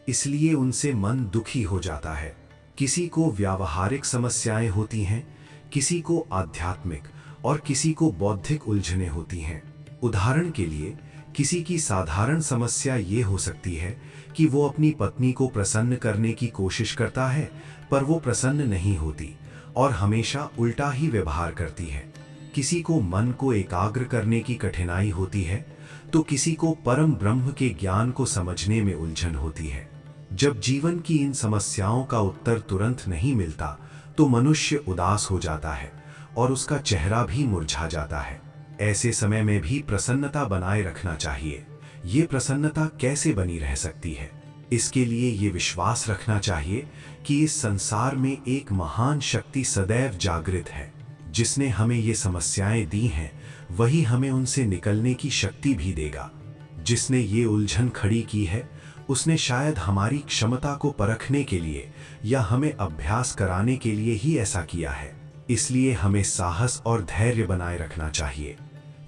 इसलिए उनसे मन दुखी हो जाता है। किसी को व्यावहारिक समस्याएं होती हैं, किसी को आध्यात्मिक और किसी को बौद्धिक उलझनें होती हैं। उदाहरण के लिए, किसी की साधारण समस्या ये हो सकती है कि वो अपनी पत्नी को प्रसन्न करने की कोशिश करता है, पर वो प्रसन्न नहीं होती और हमेशा उल्टा ही व्यवहार करती है। किसी को मन को एकाग्र करने की कठिनाई होती है, तो किसी को परम ब्रह्म के ज्ञान को समझने में उलझन होती है। जब जीवन की इन समस्याओं का उत्तर तुरंत नहीं मिलता, तो मनुष्य उदास हो जाता है और उसका चेहरा भी मुरझा जाता है। ऐसे समय में भी प्रसन्नता बनाए रखना चाहिए। ये प्रसन्नता कैसे बनी रह सकती है? इसके लिए ये विश्वास रखना चाहिए कि इस संसार में एक महान शक्ति सदैव जागृत है। जिसने हमें ये समस्याएं दी हैं, वही हमें उनसे निकलने की शक्ति भी देगा। जिसने ये उलझन खड़ी की है, उसने शायद हमारी क्षमता को परखने के लिए या हमें अभ्यास कराने के लिए ही ऐसा किया है। इसलिए हमें साहस और धैर्य बनाए रखना चाहिए।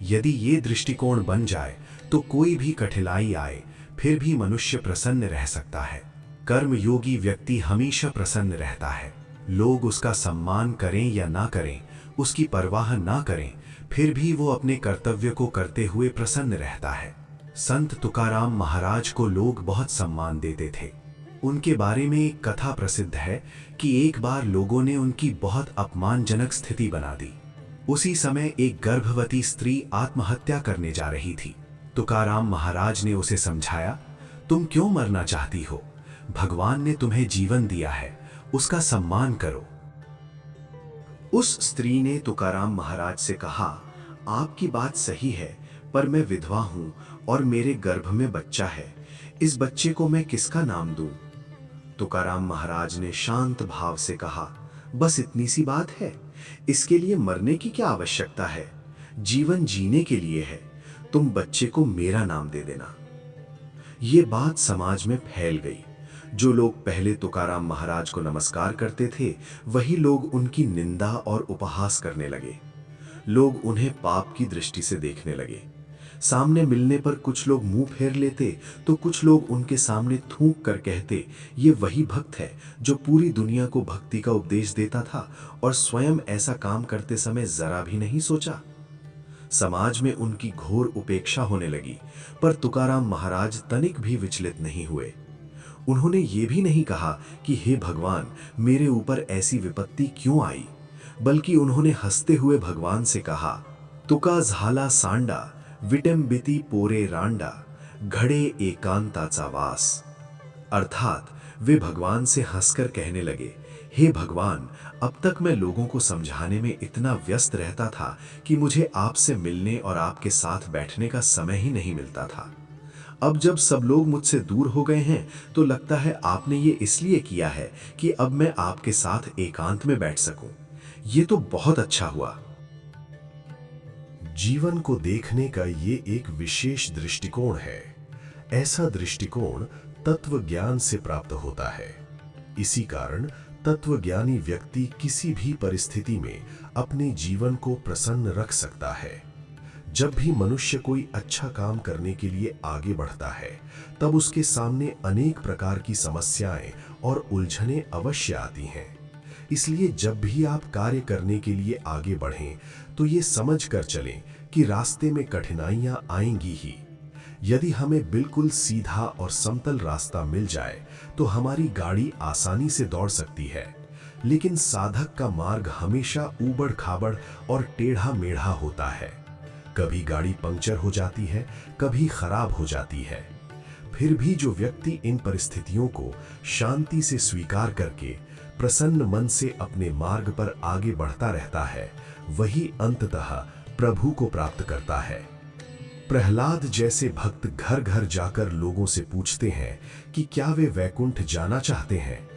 यदि ये दृष्टिकोण बन जाए, तो कोई भी कठिनाई आए, फिर भी मनुष्य प्रसन्न रह सकता है। कर्मयोगी व्यक्ति हमेशा प्रसन्न रहता है। लोग उसका सम्मान करें या ना करें, उसकी परवाह ना करें, फिर भी वो अपने कर्तव्य को करते हुए प्रसन्न रहता है। संत तुकाराम महाराज को लोग बहुत सम्मान देते थे। उनके बारे में एक कथा प्रसिद्ध है कि एक बार लोगों ने उनकी बहुत अपमानजनक स्थिति बना दी। उसी समय एक गर्भवती स्त्री आत्महत्या करने जा रही थी। तुकाराम महाराज ने उसे समझाया, तुम क्यों मरना चाहती हो? भगवान ने तुम्हें जीवन दिया है, उसका सम्मान करो। उस स्त्री ने तुकाराम महाराज से कहा, आपकी बात सही है, पर मैं विधवा हूं और मेरे गर्भ में बच्चा है। इस बच्चे को मैं किसका नाम दूं? तुकाराम महाराज ने शांत भाव से कहा, बस इतनी सी बात है, इसके लिए मरने की क्या आवश्यकता है? जीवन जीने के लिए है। तुम बच्चे को मेरा नाम दे देना। ये बात समाज में फैल गई। जो लोग पहले तुकाराम महाराज को नमस्कार करते थे, वही लोग उनकी निंदा और उपहास करने लगे। लोग उन्हें पाप की दृष्टि से देखने लगे। सामने मिलने पर कुछ लोग मुंह फेर लेते, तो कुछ लोग उनके सामने थूक कर कहते, ये वही भक्त है जो पूरी दुनिया को भक्ति का उपदेश देता था और स्वयं ऐसा काम करते समय जरा भी नहीं सोचा। समाज में उनकी घोर उपेक्षा होने लगी, पर तुकाराम महाराज तनिक भी विचलित नहीं हुए। उन्होंने ये भी नहीं कहा कि हे भगवान, मेरे ऊपर ऐसी विपत्ति क्यों आई, बल्कि उन्होंने हंसते हुए भगवान से कहा, तुका झाला सांडा विटंबिती पोरे रांडा घड़े एकांताचा वास। अर्थात वे भगवान से हंसकर कहने लगे, हे भगवान, अब तक मैं लोगों को समझाने में इतना व्यस्त रहता था कि मुझे आपसे मिलने और आपके साथ बैठने का समय ही नहीं मिलता था। अब जब सब लोग मुझसे दूर हो गए हैं, तो लगता है आपने ये इसलिए किया है कि अब मैं आपके साथ एकांत में बैठ सकूं। ये तो बहुत अच्छा हुआ। जीवन को देखने का ये एक विशेष दृष्टिकोण है। ऐसा दृष्टिकोण तत्व ज्ञान से प्राप्त होता है। इसी कारण तत्वज्ञानी व्यक्ति किसी भी परिस्थिति में अपने जीवन को प्रसन्न रख सकता है। जब भी मनुष्य कोई अच्छा काम करने के लिए आगे बढ़ता है, तब उसके सामने अनेक प्रकार की समस्याएं और उलझनें अवश्य आती हैं। इसलिए जब भी आप कार्य करने के लिए आगे बढ़ें, तो ये समझ कर चलें कि रास्ते में कठिनाइयां आएंगी ही। यदि हमें बिल्कुल सीधा और समतल रास्ता मिल जाए, तो हमारी गाड़ी आसानी से दौड़ सकती है। लेकिन साधक का मार्ग हमेशा ऊबड़ खाबड़ और टेढ़ा मेढ़ा होता है। कभी गाड़ी पंक्चर हो जाती है, कभी खराब हो जाती है। फिर भी जो व्यक्ति इन परिस्थितियों को शांति से स्वीकार करके प्रसन्न मन से अपने मार्ग पर आगे बढ़ता रहता है, वही अंततः प्रभु को प्राप्त करता है। प्रहलाद जैसे भक्त घर घर जाकर लोगों से पूछते हैं कि क्या वे वैकुंठ जाना चाहते हैं,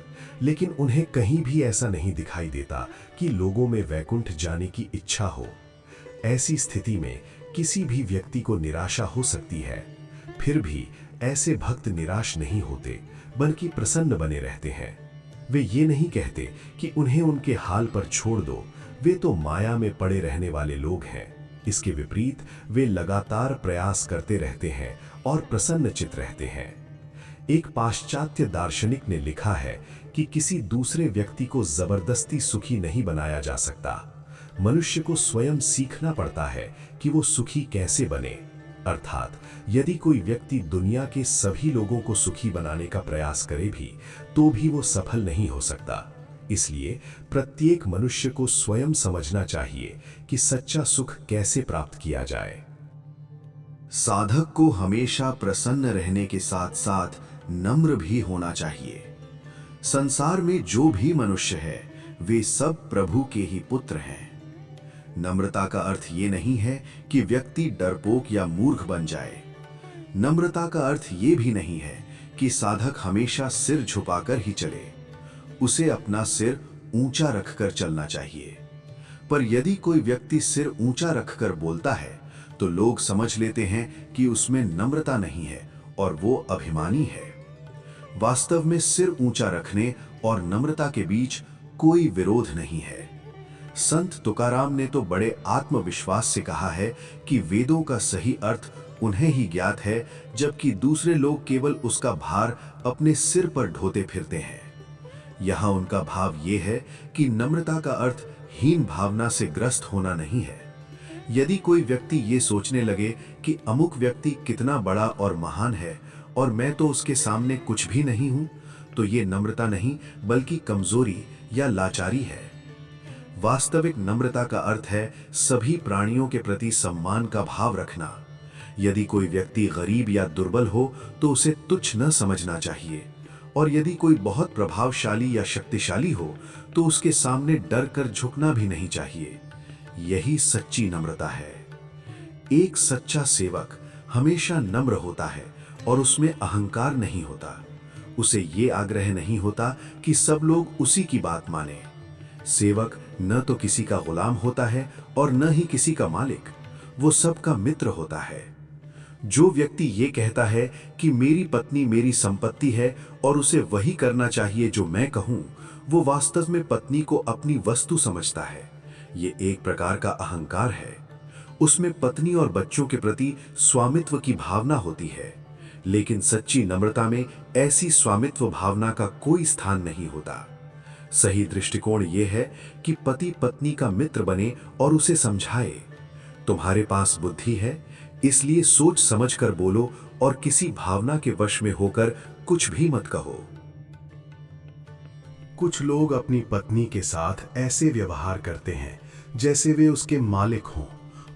लेकिन उन्हें कहीं भी ऐसा नहीं दिखाई देता कि लोगों में वैकुंठ जाने की इच्छा हो। ऐसी स्थिति में किसी भी व्यक्ति को निराशा हो सकती है। फिर भी ऐसे भक्त निराश नहीं होते, बल्कि प्रसन्न बने रहते हैं। वे ये नहीं कहते कि उन्हें उनके हाल पर छोड़ दो, वे तो माया में पड़े रहने वाले लोग हैं। इसके विपरीत वे लगातार प्रयास करते रहते हैं और प्रसन्नचित रहते हैं। एक पाश्चात्य दार्शनिक ने लिखा है कि किसी दूसरे व्यक्ति को जबरदस्ती सुखी नहीं बनाया जा सकता। मनुष्य को स्वयं सीखना पड़ता है कि वो सुखी कैसे बने। अर्थात यदि कोई व्यक्ति दुनिया के सभी लोगों को सुखी बनाने का प्रयास करे भी, तो भी वो सफल नहीं हो सकता। इसलिए प्रत्येक मनुष्य को स्वयं समझना चाहिए कि सच्चा सुख कैसे प्राप्त किया जाए। साधक को हमेशा प्रसन्न रहने के साथ साथ नम्र भी होना चाहिए। संसार में जो भी मनुष्य है, वे सब प्रभु के ही पुत्र हैं। नम्रता का अर्थ ये नहीं है कि व्यक्ति डरपोक या मूर्ख बन जाए। नम्रता का अर्थ ये भी नहीं है कि साधक हमेशा सिर झुकाकर ही चले। उसे अपना सिर ऊंचा रखकर चलना चाहिए। पर यदि कोई व्यक्ति सिर ऊंचा रखकर बोलता है, तो लोग समझ लेते हैं कि उसमें नम्रता नहीं है और वो अभिमानी है। वास्तव में सिर ऊंचा रखने और नम्रता के बीच कोई विरोध नहीं है। संत तुकाराम ने तो बड़े आत्मविश्वास से कहा है कि वेदों का सही अर्थ उन्हें ही ज्ञात है, जबकि दूसरे लोग केवल उसका भार अपने सिर पर ढोते फिरते हैं। यहाँ उनका भाव ये है कि नम्रता का अर्थ हीन भावना से ग्रस्त होना नहीं है। यदि कोई व्यक्ति ये सोचने लगे कि अमुक व्यक्ति कितना बड़ा और महान है और मैं तो उसके सामने कुछ भी नहीं हूं, तो ये नम्रता नहीं बल्कि कमजोरी या लाचारी है। वास्तविक नम्रता का अर्थ है सभी प्राणियों के प्रति सम्मान का भाव रखना। यदि कोई व्यक्ति गरीब या दुर्बल हो, तो उसे तुच्छ न समझना चाहिए, और यदि कोई बहुत प्रभावशाली या शक्तिशाली हो, तो उसके सामने डर कर झुकना भी नहीं चाहिए। यही सच्ची नम्रता है। एक सच्चा सेवक हमेशा नम्र होता है और उसमें अहंकार नहीं होता। उसे ये आग्रह नहीं होता कि सब लोग उसी की बात माने। सेवक न तो किसी का गुलाम होता है और न ही किसी का मालिक, वो सबका मित्र होता है। जो व्यक्ति ये कहता है कि मेरी पत्नी मेरी संपत्ति है और उसे वही करना चाहिए जो मैं कहूं, वो वास्तव में पत्नी को अपनी वस्तु समझता है। ये एक प्रकार का अहंकार है। उसमें पत्नी और बच्चों के प्रति स्वामित्व की भावना होती है, लेकिन सच्ची नम्रता में ऐसी स्वामित्व भावना का कोई स्थान नहीं होता। सही दृष्टिकोण यह है कि पति पत्नी का मित्र बने और उसे समझाए, तुम्हारे पास बुद्धि है, इसलिए सोच समझकर बोलो और किसी भावना के वश में होकर कुछ भी मत कहो। कुछ लोग अपनी पत्नी के साथ ऐसे व्यवहार करते हैं जैसे वे उसके मालिक हों,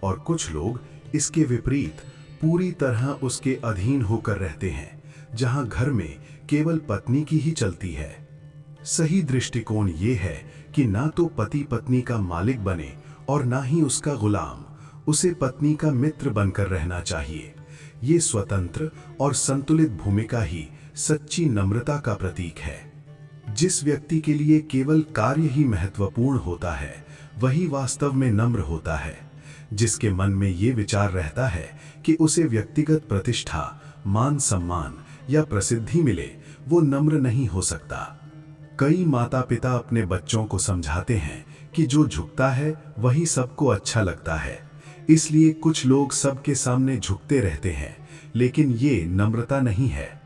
और कुछ लोग इसके विपरीत पूरी तरह उसके अधीन होकर रहते हैं, जहां घर में केवल पत्नी की ही चलती है। सही दृष्टिकोण ये है कि ना तो पति पत्नी का मालिक बने और ना ही उसका गुलाम, उसे पत्नी का मित्र बनकर रहना चाहिए। ये स्वतंत्र और संतुलित भूमिका ही सच्ची नम्रता का प्रतीक है। जिस व्यक्ति के लिए केवल कार्य ही महत्वपूर्ण होता है, वही वास्तव में नम्र होता है। जिसके मन में ये विचार रहता है कि उसे व्यक्तिगत प्रतिष्ठा, मान सम्मान या प्रसिद्धि मिले, वो नम्र नहीं हो सकता। कई माता पिता अपने बच्चों को समझाते हैं कि जो झुकता है वही सबको अच्छा लगता है, इसलिए कुछ लोग सबके सामने झुकते रहते हैं, लेकिन ये नम्रता नहीं है।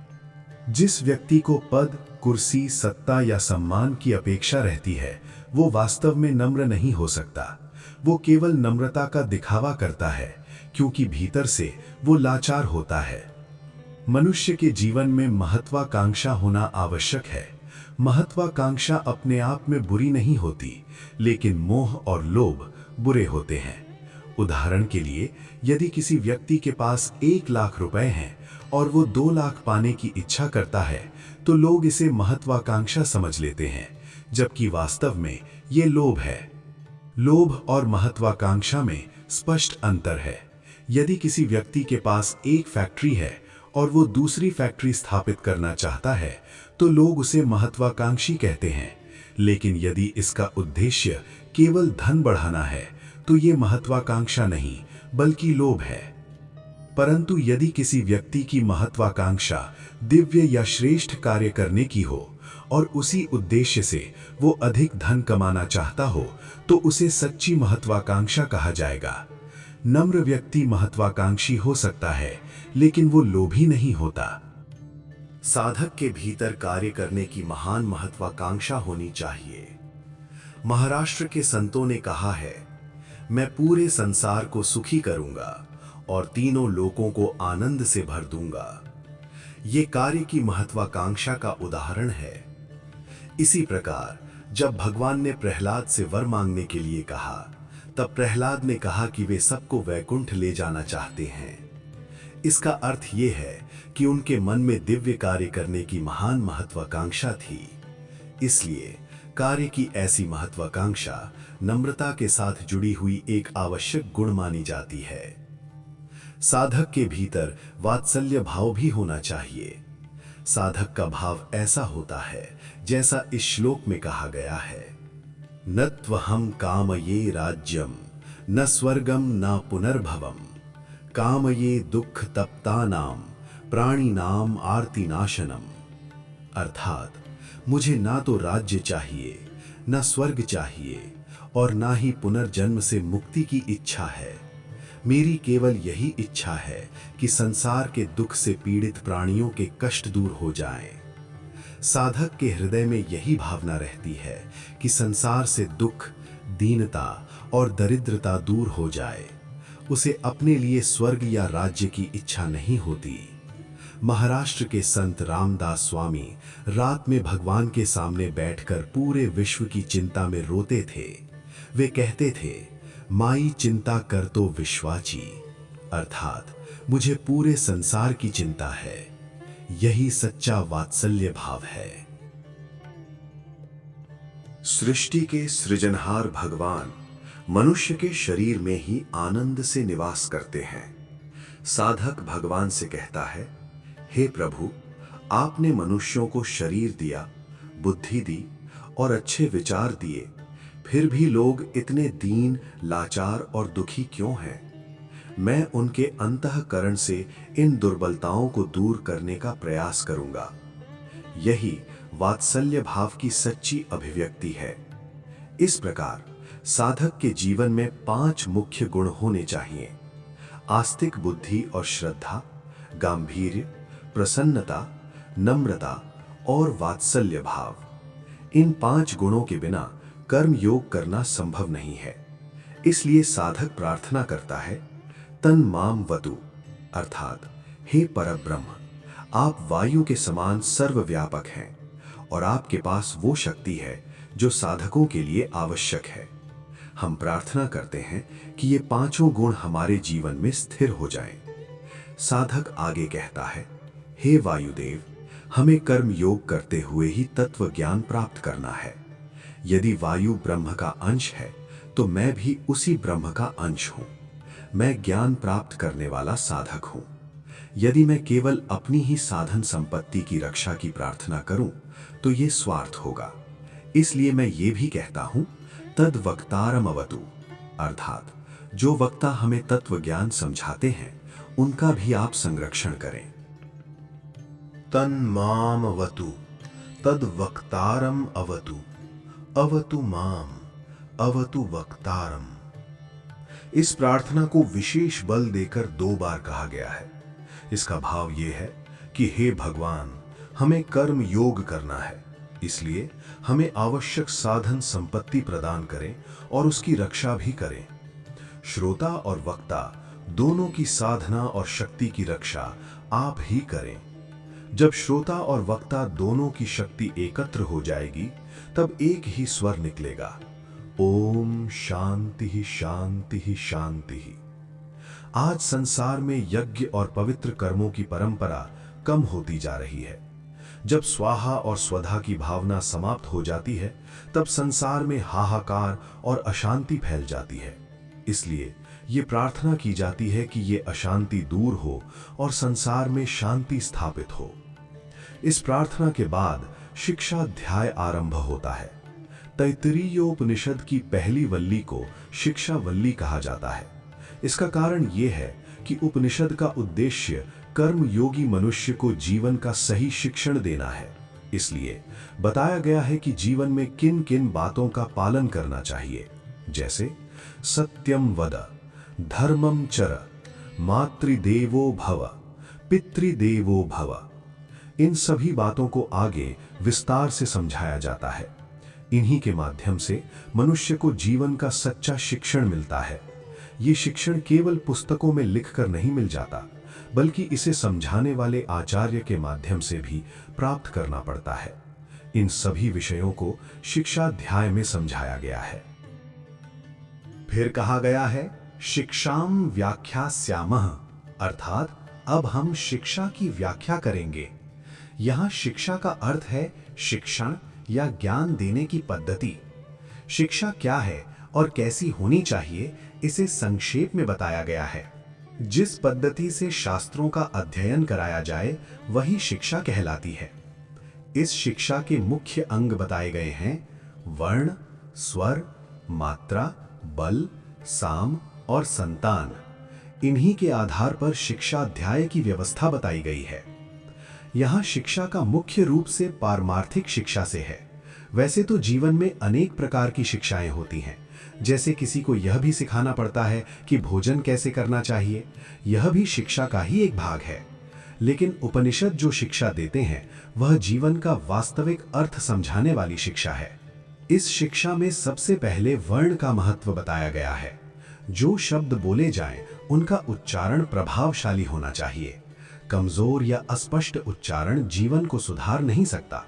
जिस व्यक्ति को पद, कुर्सी, सत्ता या सम्मान की अपेक्षा रहती है, वो वास्तव में नम्र नहीं हो सकता। वो केवल नम्रता का दिखावा करता है, क्योंकि भीतर से वो लाचार होता है। मनुष्य के जीवन में महत्वाकांक्षा होना आवश्यक है। महत्वाकांक्षा अपने आप में बुरी नहीं होती, लेकिन मोह और लोभ बुरे होते हैं। उदाहरण के लिए, यदि किसी व्यक्ति के पास 1 लाख रुपए हैं और वो 2 लाख पाने की इच्छा करता है, तो लोग इसे महत्वाकांक्षा समझ लेते हैं, जबकि वास्तव में ये लोभ है। लोभ और महत्वाकांक्षा में स्पष्ट अंतर है। यदि किसी व्यक्ति के पास एक फैक्ट्री है और वो दूसरी फैक्ट्री स्थापित करना चाहता है, तो लोग उसे महत्वाकांक्षी कहते हैं। लेकिन यदि इसका उद्देश्य केवल धन बढ़ाना है, तो ये महत्वाकांक्षा नहीं, बल्कि लोभ है। परंतु यदि किसी व्यक्ति की महत्वाकांक्षा दिव्य या श्रेष्ठ कार्य करने की हो और उसी उद्देश्य से वो अधिक धन कमाना चाहता हो, तो उसे सच्ची महत्वाकांक्षा कहा जाएगा। नम्र व्यक्ति महत्वाकांक्षी हो सकता है, लेकिन वो लोभी नहीं होता। साधक के भीतर कार्य करने की महान महत्वाकांक्षा होनी चाहिए। महाराष्ट्र के संतों ने कहा है, मैं पूरे संसार को सुखी करूंगा और तीनों लोकों को आनंद से भर दूंगा। ये कार्य की महत्वाकांक्षा का उदाहरण है। इसी प्रकार जब भगवान ने प्रहलाद से वर मांगने के लिए कहा, तब प्रहलाद ने कहा कि वे सबको वैकुंठ ले जाना चाहते हैं। इसका अर्थ ये है कि उनके मन में दिव्य कार्य करने की महान महत्वाकांक्षा थी। इसलिए कार्य की ऐसी महत्वाकांक्षा नम्रता के साथ जुड़ी हुई एक आवश्यक गुण मानी जाती है। साधक के भीतर वात्सल्य भाव भी होना चाहिए। साधक का भाव ऐसा होता है जैसा इस श्लोक में कहा गया है, न त्वहं कामये राज्यम न स्वर्गम न पुनर्भवम कामये दुख तप्तानाम प्राणिनाम आर्तिनाशनम। अर्थात मुझे ना तो राज्य चाहिए, न स्वर्ग चाहिए और ना ही पुनर्जन्म से मुक्ति की इच्छा है। मेरी केवल यही इच्छा है कि संसार के दुख से पीड़ित प्राणियों के कष्ट दूर हो जाएं। साधक के हृदय में यही भावना रहती है कि संसार से दुख, दीनता और दरिद्रता दूर हो जाए। उसे अपने लिए स्वर्ग या राज्य की इच्छा नहीं होती। महाराष्ट्र के संत रामदास स्वामी रात में भगवान के सामने बैठकर पूरे विश्व की चिंता में रोते थे। वे कहते थे, माई चिंता कर तो विश्वाची, अर्थात मुझे पूरे संसार की चिंता है। यही सच्चा वात्सल्य भाव है। सृष्टि के सृजनहार भगवान मनुष्य के शरीर में ही आनंद से निवास करते हैं। साधक भगवान से कहता है, हे प्रभु, आपने मनुष्यों को शरीर दिया, बुद्धि दी और अच्छे विचार दिए, फिर भी लोग इतने दीन, लाचार और दुखी क्यों हैं? मैं उनके अंतःकरण से इन दुर्बलताओं को दूर करने का प्रयास करूंगा। यही वात्सल्य भाव की सच्ची अभिव्यक्ति है। इस प्रकार साधक के जीवन में 5 मुख्य गुण होने चाहिए: आस्तिक बुद्धि और श्रद्धा, गांभीर्य, प्रसन्नता, नम्रता और वात्सल्य भाव। इन 5 गुणों के बिना कर्म योग करना संभव नहीं है। इसलिए साधक प्रार्थना करता है, तन माम वतु, अर्थात हे परब्रह्म, आप वायु के समान सर्वव्यापक हैं और आपके पास वो शक्ति है जो साधकों के लिए आवश्यक है। हम प्रार्थना करते हैं कि ये 5 गुण हमारे जीवन में स्थिर हो जाएं। साधक आगे कहता है, हे वायुदेव, हमें कर्म योग करते हुए ही तत्व ज्ञान प्राप्त करना है। यदि वायु ब्रह्म का अंश है, तो मैं भी उसी ब्रह्म का अंश हूं। मैं ज्ञान प्राप्त करने वाला साधक हूं। यदि मैं केवल अपनी ही साधन संपत्ति की रक्षा की प्रार्थना करूं, तो ये स्वार्थ होगा। इसलिए मैं ये भी कहता हूं, तद वक्तारम अवतु, अर्थात जो वक्ता हमें तत्व ज्ञान समझाते हैं, उनका भी आप संरक्षण करें। तन माम अवतु, तद वक्तारम अवतु, अवतु माम, अवतु वक्तारम। इस प्रार्थना को विशेष बल देकर 2 बार कहा गया है। इसका भाव ये है कि हे भगवान, हमें कर्म योग करना है, इसलिए हमें आवश्यक साधन संपत्ति प्रदान करें और उसकी रक्षा भी करें। श्रोता और वक्ता दोनों की साधना और शक्ति की रक्षा आप ही करें। जब श्रोता और वक्ता दोनों की शक्ति एकत्र हो जाएगी, तब एक ही स्वर निकलेगा, ओम शांति ही शांति ही शांति ही। आज संसार में यज्ञ और पवित्र कर्मों की परंपरा कम होती जा रही है। जब स्वाहा और स्वधा की भावना समाप्त हो जाती है, तब संसार में हाहाकार और अशांति फैल जाती है। इसलिए ये प्रार्थना की जाती है कि ये अशांति दूर हो और संसार में शांति स्थापित हो। इस प्रार्थना के बाद शिक्षा अध्याय आरंभ होता है। तैत्तिरीयोपनिषद की पहली वल्ली को शिक्षा वल्ली कहा जाता है। इसका कारण ये है कि उपनिषद का उद्देश्य कर्मयोगी मनुष्य को जीवन का सही शिक्षण देना है। इसलिए बताया गया है कि जीवन में किन किन बातों का पालन करना चाहिए, जैसे सत्यम वद, धर्मम चर, मातृदेवो भव, पितृदेवो भव। इन सभी बातों को आगे विस्तार से समझाया जाता है। इन्हीं के माध्यम से मनुष्य को जीवन का सच्चा शिक्षण मिलता है। ये शिक्षण केवल पुस्तकों में लिखकर नहीं मिल जाता, बल्कि इसे समझाने वाले आचार्य के माध्यम से भी प्राप्त करना पड़ता है। इन सभी विषयों को शिक्षा अध्याय में समझाया गया है। फिर कहा गया है शिक्षाम व्याख्यास्यामः, अर्थात अब हम शिक्षा की व्याख्या करेंगे। यहां शिक्षा का अर्थ है शिक्षण या ज्ञान देने की पद्धति। शिक्षा क्या है और कैसी होनी चाहिए, इसे संक्षेप में बताया गया है। जिस पद्धति से शास्त्रों का अध्ययन कराया जाए वही शिक्षा कहलाती है। इस शिक्षा के मुख्य अंग बताए गए हैं वर्ण, स्वर, मात्रा, बल, साम और संतान। इन्हीं के आधार पर शिक्षा अध्याय की व्यवस्था बताई गई है। यहाँ शिक्षा का मुख्य रूप से पारमार्थिक शिक्षा से है। वैसे तो जीवन में अनेक प्रकार की शिक्षाएं होती हैं, जैसे किसी को यह भी सिखाना पड़ता है कि भोजन कैसे करना चाहिए, यह भी शिक्षा का ही एक भाग है। लेकिन उपनिषद जो शिक्षा देते हैं वह जीवन का वास्तविक अर्थ समझाने वाली शिक्षा है। इस शिक्षा में सबसे पहले वर्ण का महत्व बताया गया है। जो शब्द बोले जाएं उनका उच्चारण प्रभावशाली होना चाहिए। कमजोर या अस्पष्ट उच्चारण जीवन को सुधार नहीं सकता।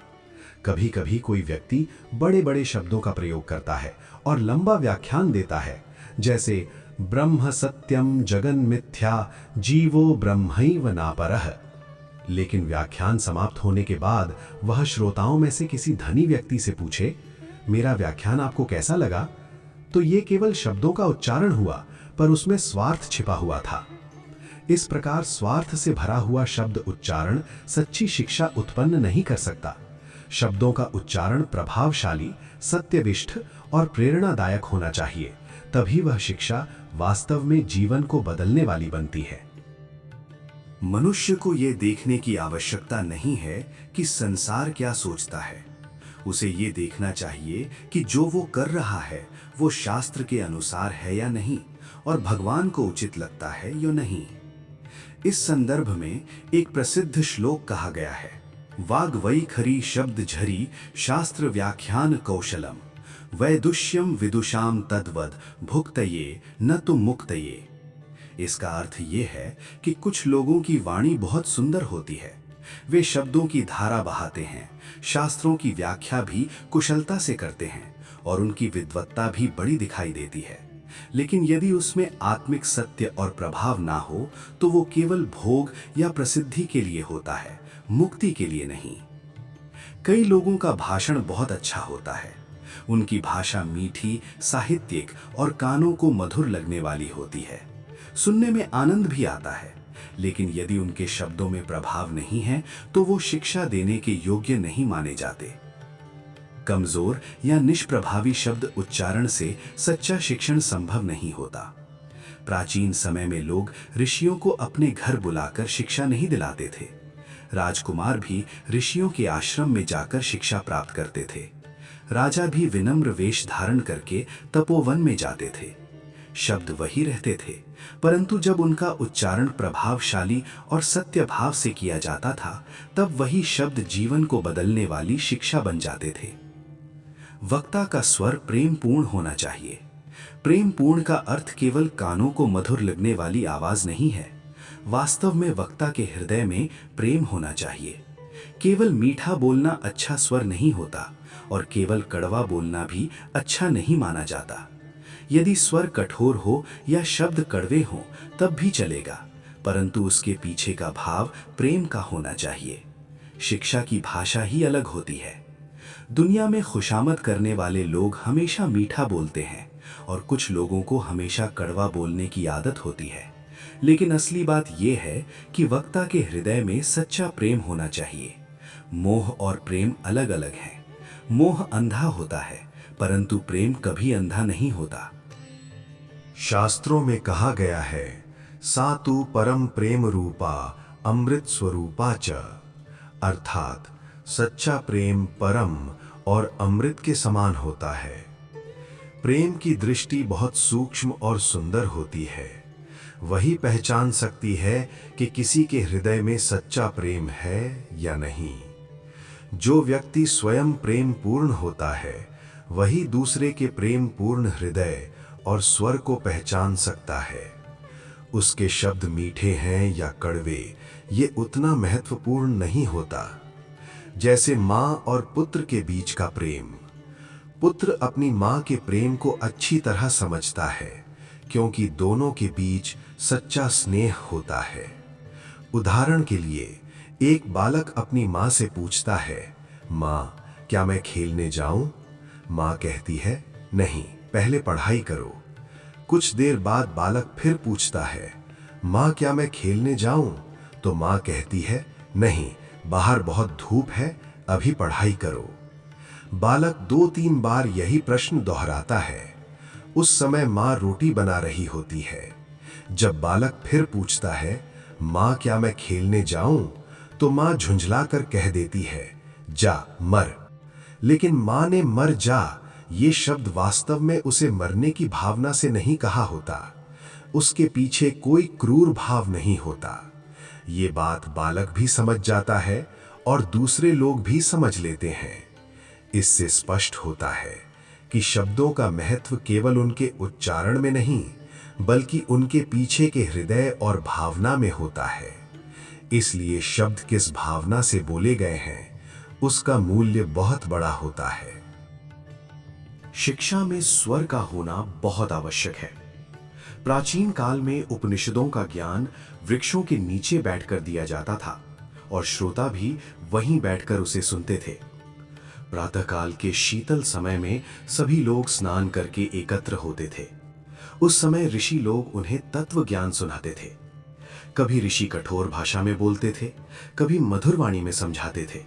कभी कभी कोई व्यक्ति बड़े बड़े शब्दों का प्रयोग करता है और लंबा व्याख्यान देता है, जैसे ब्रह्म सत्यम जगन मिथ्या जीवो ब्रह्मैव नापरः। लेकिन व्याख्यान समाप्त होने के बाद वह श्रोताओं में से किसी धनी व्यक्ति से पूछे, मेरा व्याख्यान आपको कैसा लगा? तो ये केवल शब्दों का उच्चारण हुआ, पर उसमें स्वार्थ छिपा हुआ था। इस प्रकार स्वार्थ से भरा हुआ शब्द उच्चारण सच्ची शिक्षा उत्पन्न नहीं कर सकता। शब्दों का उच्चारण प्रभावशाली, सत्यनिष्ठ और प्रेरणादायक होना चाहिए, तभी वह शिक्षा वास्तव में जीवन को बदलने वाली बनती है। मनुष्य को यह देखने की आवश्यकता नहीं है कि संसार क्या सोचता है। उसे ये देखना चाहिए कि जो वो कर रहा है वो शास्त्र के अनुसार है या नहीं, और भगवान को उचित लगता है या नहीं। इस संदर्भ में एक प्रसिद्ध श्लोक कहा गया है, वाग वै खरी शब्द झरी शास्त्र व्याख्यान कौशलम वैदुष्यम विदुषाम तद्वद भुक्तये न तो मुक्तये। इसका अर्थ ये है कि कुछ लोगों की वाणी बहुत सुंदर होती है, वे शब्दों की धारा बहाते हैं, शास्त्रों की व्याख्या भी कुशलता से करते हैं और उनकी विद्वत्ता भी बड़ी दिखाई देती है। लेकिन यदि उसमें आत्मिक सत्य और प्रभाव ना हो तो वो केवल भोग या प्रसिद्धि के लिए होता है, मुक्ति के लिए नहीं। कई लोगों का भाषण बहुत अच्छा होता है, उनकी भाषा मीठी, साहित्यिक और कानों को मधुर लगने वाली होती है, सुनने में आनंद भी आता है। लेकिन यदि उनके शब्दों में प्रभाव नहीं है तो वो शिक्षा देने के योग्य नहीं माने जाते। कमजोर या निष्प्रभावी शब्द उच्चारण से सच्चा शिक्षण संभव नहीं होता। प्राचीन समय में लोग ऋषियों को अपने घर बुलाकर शिक्षा नहीं दिलाते थे। राजकुमार भी ऋषियों के आश्रम में जाकर शिक्षा प्राप्त करते थे। राजा भी विनम्र वेश धारण करके तपोवन में जाते थे। शब्द वही रहते थे, परंतु जब उनका उच्चारण प्रभावशाली और सत्य भाव से किया जाता था, तब वही शब्द जीवन को बदलने वाली शिक्षा बन जाते थे। वक्ता का स्वर प्रेमपूर्ण होना चाहिए। प्रेमपूर्ण का अर्थ केवल कानों को मधुर लगने वाली आवाज नहीं है। वास्तव में वक्ता के हृदय में प्रेम होना चाहिए। केवल मीठा बोलना अच्छा स्वर नहीं होता और केवल कड़वा बोलना भी अच्छा नहीं माना जाता। यदि स्वर कठोर हो या शब्द कड़वे हों तब भी चलेगा, परंतु उसके पीछे का भाव प्रेम का होना चाहिए। शिक्षा की भाषा ही अलग होती है। दुनिया में खुशामद करने वाले लोग हमेशा मीठा बोलते हैं और कुछ लोगों को हमेशा कड़वा बोलने की आदत होती है। लेकिन असली बात यह है कि वक्ता के हृदय में सच्चा प्रेम होना चाहिए। मोह और प्रेम अलग अलग हैं। मोह अंधा होता है, परंतु प्रेम कभी अंधा नहीं होता। शास्त्रों में कहा गया है, सातु परम प्रेम रूपा अमृत स्वरूपा च, अर्थात सच्चा प्रेम परम और अमृत के समान होता है। प्रेम की दृष्टि बहुत सूक्ष्म और सुंदर होती है। वही पहचान सकती है कि किसी के हृदय में सच्चा प्रेम है या नहीं। जो व्यक्ति स्वयं प्रेम पूर्ण होता है, वही दूसरे के प्रेम पूर्ण हृदय और स्वर को पहचान सकता है। उसके शब्द मीठे हैं या कड़वे, ये उतना महत्वपूर्ण नहीं होता। जैसे माँ और पुत्र के बीच का प्रेम। पुत्र अपनी माँ के प्रेम को अच्छी तरह समझता है, क्योंकि दोनों के बीच सच्चा स्नेह होता है। उदाहरण के लिए, एक बालक अपनी माँ से पूछता है, माँ क्या मैं खेलने जाऊं? माँ कहती है, नहीं, पहले पढ़ाई करो। कुछ देर बाद बालक फिर पूछता है, माँ क्या मैं खेलने जाऊं? तो माँ कहती है, नहीं, बाहर बहुत धूप है, अभी पढ़ाई करो। बालक 2-3 बार यही प्रश्न दोहराता है। उस समय माँ रोटी बना रही होती है। जब बालक फिर पूछता है, माँ क्या मैं खेलने जाऊं? तो माँ झुंझलाकर कह देती है, जा मर। लेकिन माँ ने मर जा ये शब्द वास्तव में उसे मरने की भावना से नहीं कहा होता। उसके पीछे कोई क्रूर भाव नहीं होता। ये बात बालक भी समझ जाता है और दूसरे लोग भी समझ लेते हैं। इससे स्पष्ट होता है कि शब्दों का महत्व केवल उनके उच्चारण में नहीं, बल्कि उनके पीछे के हृदय और भावना में होता है। इसलिए शब्द किस भावना से बोले गए हैं, उसका मूल्य बहुत बड़ा होता है। शिक्षा में स्वर का होना बहुत आवश्यक है। प्राचीन काल में उपनिषदों का ज्ञान वृक्षों के नीचे बैठकर दिया जाता था और श्रोता भी वहीं बैठकर उसे सुनते थे। प्रातःकाल के शीतल समय में सभी लोग स्नान करके एकत्र होते थे। उस समय ऋषि लोग उन्हें तत्व ज्ञान सुनाते थे। कभी ऋषि कठोर भाषा में बोलते थे, कभी मधुर वाणी में समझाते थे,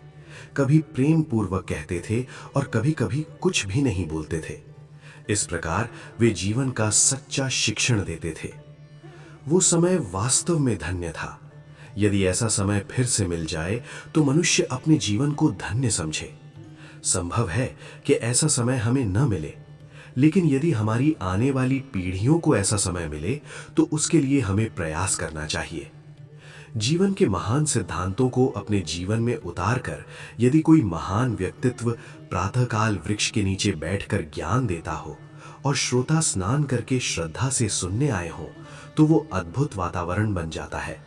कभी प्रेम पूर्वक कहते थे और कभी कभी कुछ भी नहीं बोलते थे। इस प्रकार वे जीवन का सच्चा शिक्षण देते थे। वो समय वास्तव में धन्य था। यदि ऐसा समय फिर से मिल जाए तो मनुष्य अपने जीवन को धन्य समझे। संभव है कि ऐसा समय हमें न मिले, लेकिन यदि हमारी आने वाली पीढ़ियों को ऐसा समय मिले तो उसके लिए हमें प्रयास करना चाहिए। जीवन के महान सिद्धांतों को अपने जीवन में उतारकर यदि कोई महान व्यक्तित्व प्रातःकाल वृक्ष के नीचे बैठकर ज्ञान देता हो और श्रोता स्नान करके श्रद्धा से सुनने आए हों, तो वो अद्भुत वातावरण बन जाता है।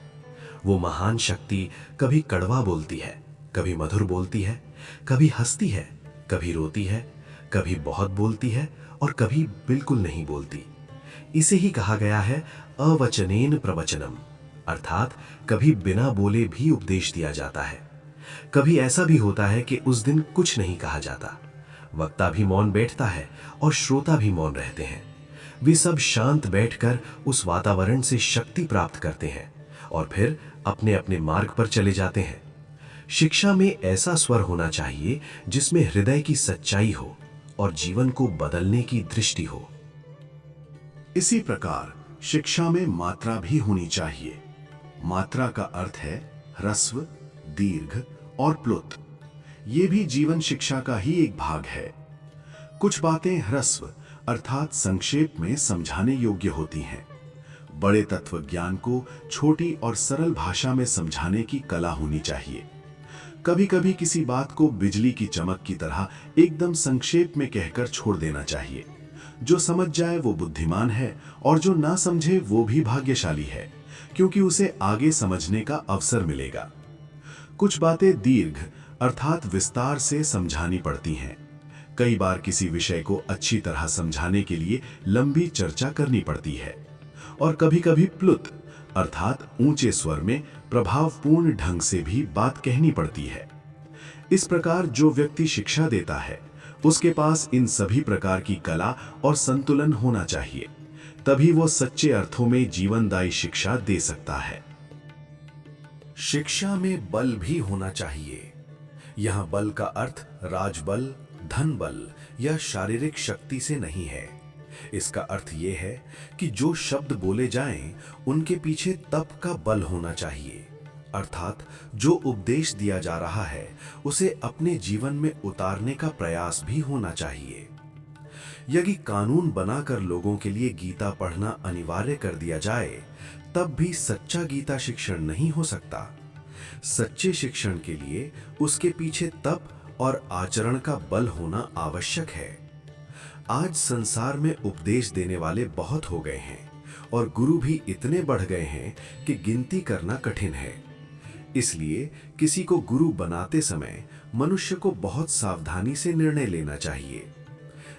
वो महान शक्ति कभी कड़वा बोलती है, कभी मधुर बोलती है, कभी हंसती है, कभी रोती है, कभी बहुत बोलती है और कभी बिल्कुल नहीं बोलती। इसे ही कहा गया है अवचनेन प्रवचनम, अर्थात कभी बिना बोले भी उपदेश दिया जाता है। कभी ऐसा भी होता है कि उस दिन कुछ नहीं कहा जाता। वक्ता भी मौन बैठता है और श्रोता भी मौन रहते हैं। वे सब शांत बैठकर उस वातावरण से शक्ति प्राप्त करते हैं और फिर अपने अपने मार्ग पर चले जाते हैं। शिक्षा में ऐसा स्वर होना चाहिए जिसमें हृदय की सच्चाई हो और जीवन को बदलने की दृष्टि हो। इसी प्रकार शिक्षा में मात्रा भी होनी चाहिए। मात्रा का अर्थ है ह्रस्व, दीर्घ और प्लुत। ये भी जीवन शिक्षा का ही एक भाग है। कुछ बातें ह्रस्व अर्थात संक्षेप में समझाने योग्य होती हैं। बड़े तत्व ज्ञान को छोटी और सरल भाषा में समझाने की कला होनी चाहिए। कभी कभी किसी बात को बिजली की चमक की तरह एकदम संक्षेप में कहकर छोड़ देना चाहिए। जो समझ जाए वो बुद्धिमान है और जो ना समझे वो भी भाग्यशाली है, क्योंकि उसे आगे समझने का अवसर मिलेगा। कुछ बातें दीर्घ अर्थात विस्तार से समझानी पड़ती हैं। कई बार किसी विषय को अच्छी तरह समझाने के लिए लंबी चर्चा करनी पड़ती है, और कभी कभी प्लुत अर्थात ऊंचे स्वर में प्रभावपूर्ण ढंग से भी बात कहनी पड़ती है। इस प्रकार जो व्यक्ति शिक्षा देता है उसके पास इन सभी प्रकार की कला और संतुलन होना चाहिए, तभी वो सच्चे अर्थों में जीवनदायी शिक्षा दे सकता है। शिक्षा में बल भी होना चाहिए। यहां बल का अर्थ राजबल, धन बल या शारीरिक शक्ति से नहीं है। इसका अर्थ यह है कि जो शब्द बोले जाएं, उनके पीछे तप का बल होना चाहिए, अर्थात जो उपदेश दिया जा रहा है उसे अपने जीवन में उतारने का प्रयास भी होना चाहिए। यदि कानून बनाकर लोगों के लिए गीता पढ़ना अनिवार्य कर दिया जाए, तब भी सच्चा गीता शिक्षण नहीं हो सकता। सच्चे शिक्षण के लिए उसके पीछे तप और आचरण का बल होना आवश्यक है। आज संसार में उपदेश देने वाले बहुत हो गए हैं और गुरु भी इतने बढ़ गए हैं कि गिनती करना कठिन है। इसलिए किसी को गुरु बनाते समय मनुष्य को बहुत सावधानी से निर्णय लेना चाहिए।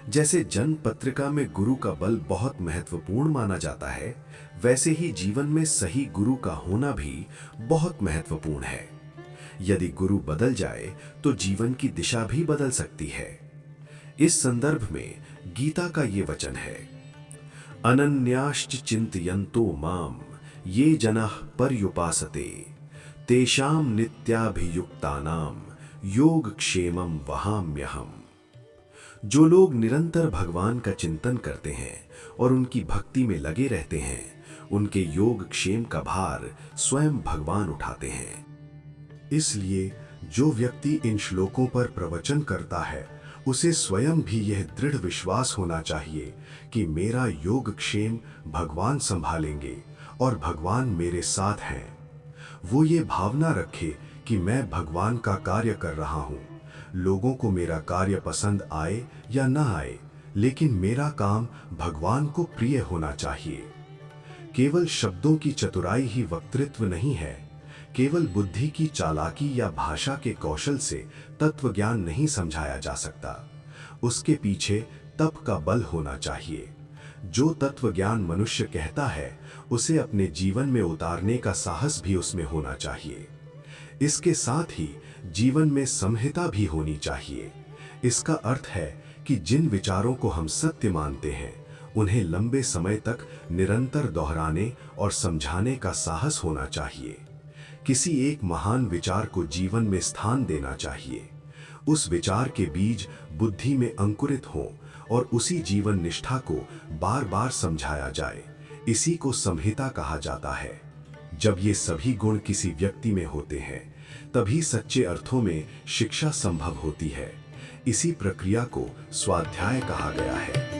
जैसे जन्म पत्रिका में गुरु का बल बहुत महत्वपूर्ण माना जाता है, वैसे ही जीवन में सही गुरु का होना भी बहुत महत्वपूर्ण है। यदि गुरु बदल जाए तो जीवन की दिशा भी बदल सकती है। इस संदर्भ में गीता का ये वचन है, अनन्याश्च चिंतयन्तो माम ये जनः पर्युपासते तेषाम नित्याभियुक्तानाम योगक्षेमं वहाम्यहम्। जो लोग निरंतर भगवान का चिंतन करते हैं और उनकी भक्ति में लगे रहते हैं, उनके योगक्षेम का भार स्वयं भगवान उठाते हैं। इसलिए जो व्यक्ति इन श्लोकों पर प्रवचन करता है उसे स्वयं भी यह दृढ़ विश्वास होना चाहिए कि मेरा योगक्षेम भगवान संभालेंगे और भगवान मेरे साथ हैं। वो ये भावना रखे कि मैं भगवान का कार्य कर रहा हूँ। लोगों को मेरा कार्य पसंद आए या ना आए, लेकिन मेरा काम भगवान को प्रिय होना चाहिए। केवल शब्दों की चतुराई ही वक्तृत्व नहीं है। केवल बुद्धि की चालाकी या भाषा के कौशल से तत्व ज्ञान नहीं समझाया जा सकता। उसके पीछे तप का बल होना चाहिए। जो तत्व ज्ञान मनुष्य कहता है उसे अपने जीवन में उतारने का साहस भी उसमें होना चाहिए। इसके साथ ही जीवन में संहिता भी होनी चाहिए। इसका अर्थ है कि जिन विचारों को हम सत्य मानते हैं उन्हें लंबे समय तक निरंतर दोहराने और समझाने का साहस होना चाहिए। किसी एक महान विचार को जीवन में स्थान देना चाहिए। उस विचार के बीज बुद्धि में अंकुरित हों और उसी जीवन निष्ठा को बार बार समझाया जाए। इसी को संहिता कहा जाता है। जब ये सभी गुण किसी व्यक्ति में होते हैं, तभी सच्चे अर्थों में शिक्षा संभव होती है। इसी प्रक्रिया को स्वाध्याय कहा गया है।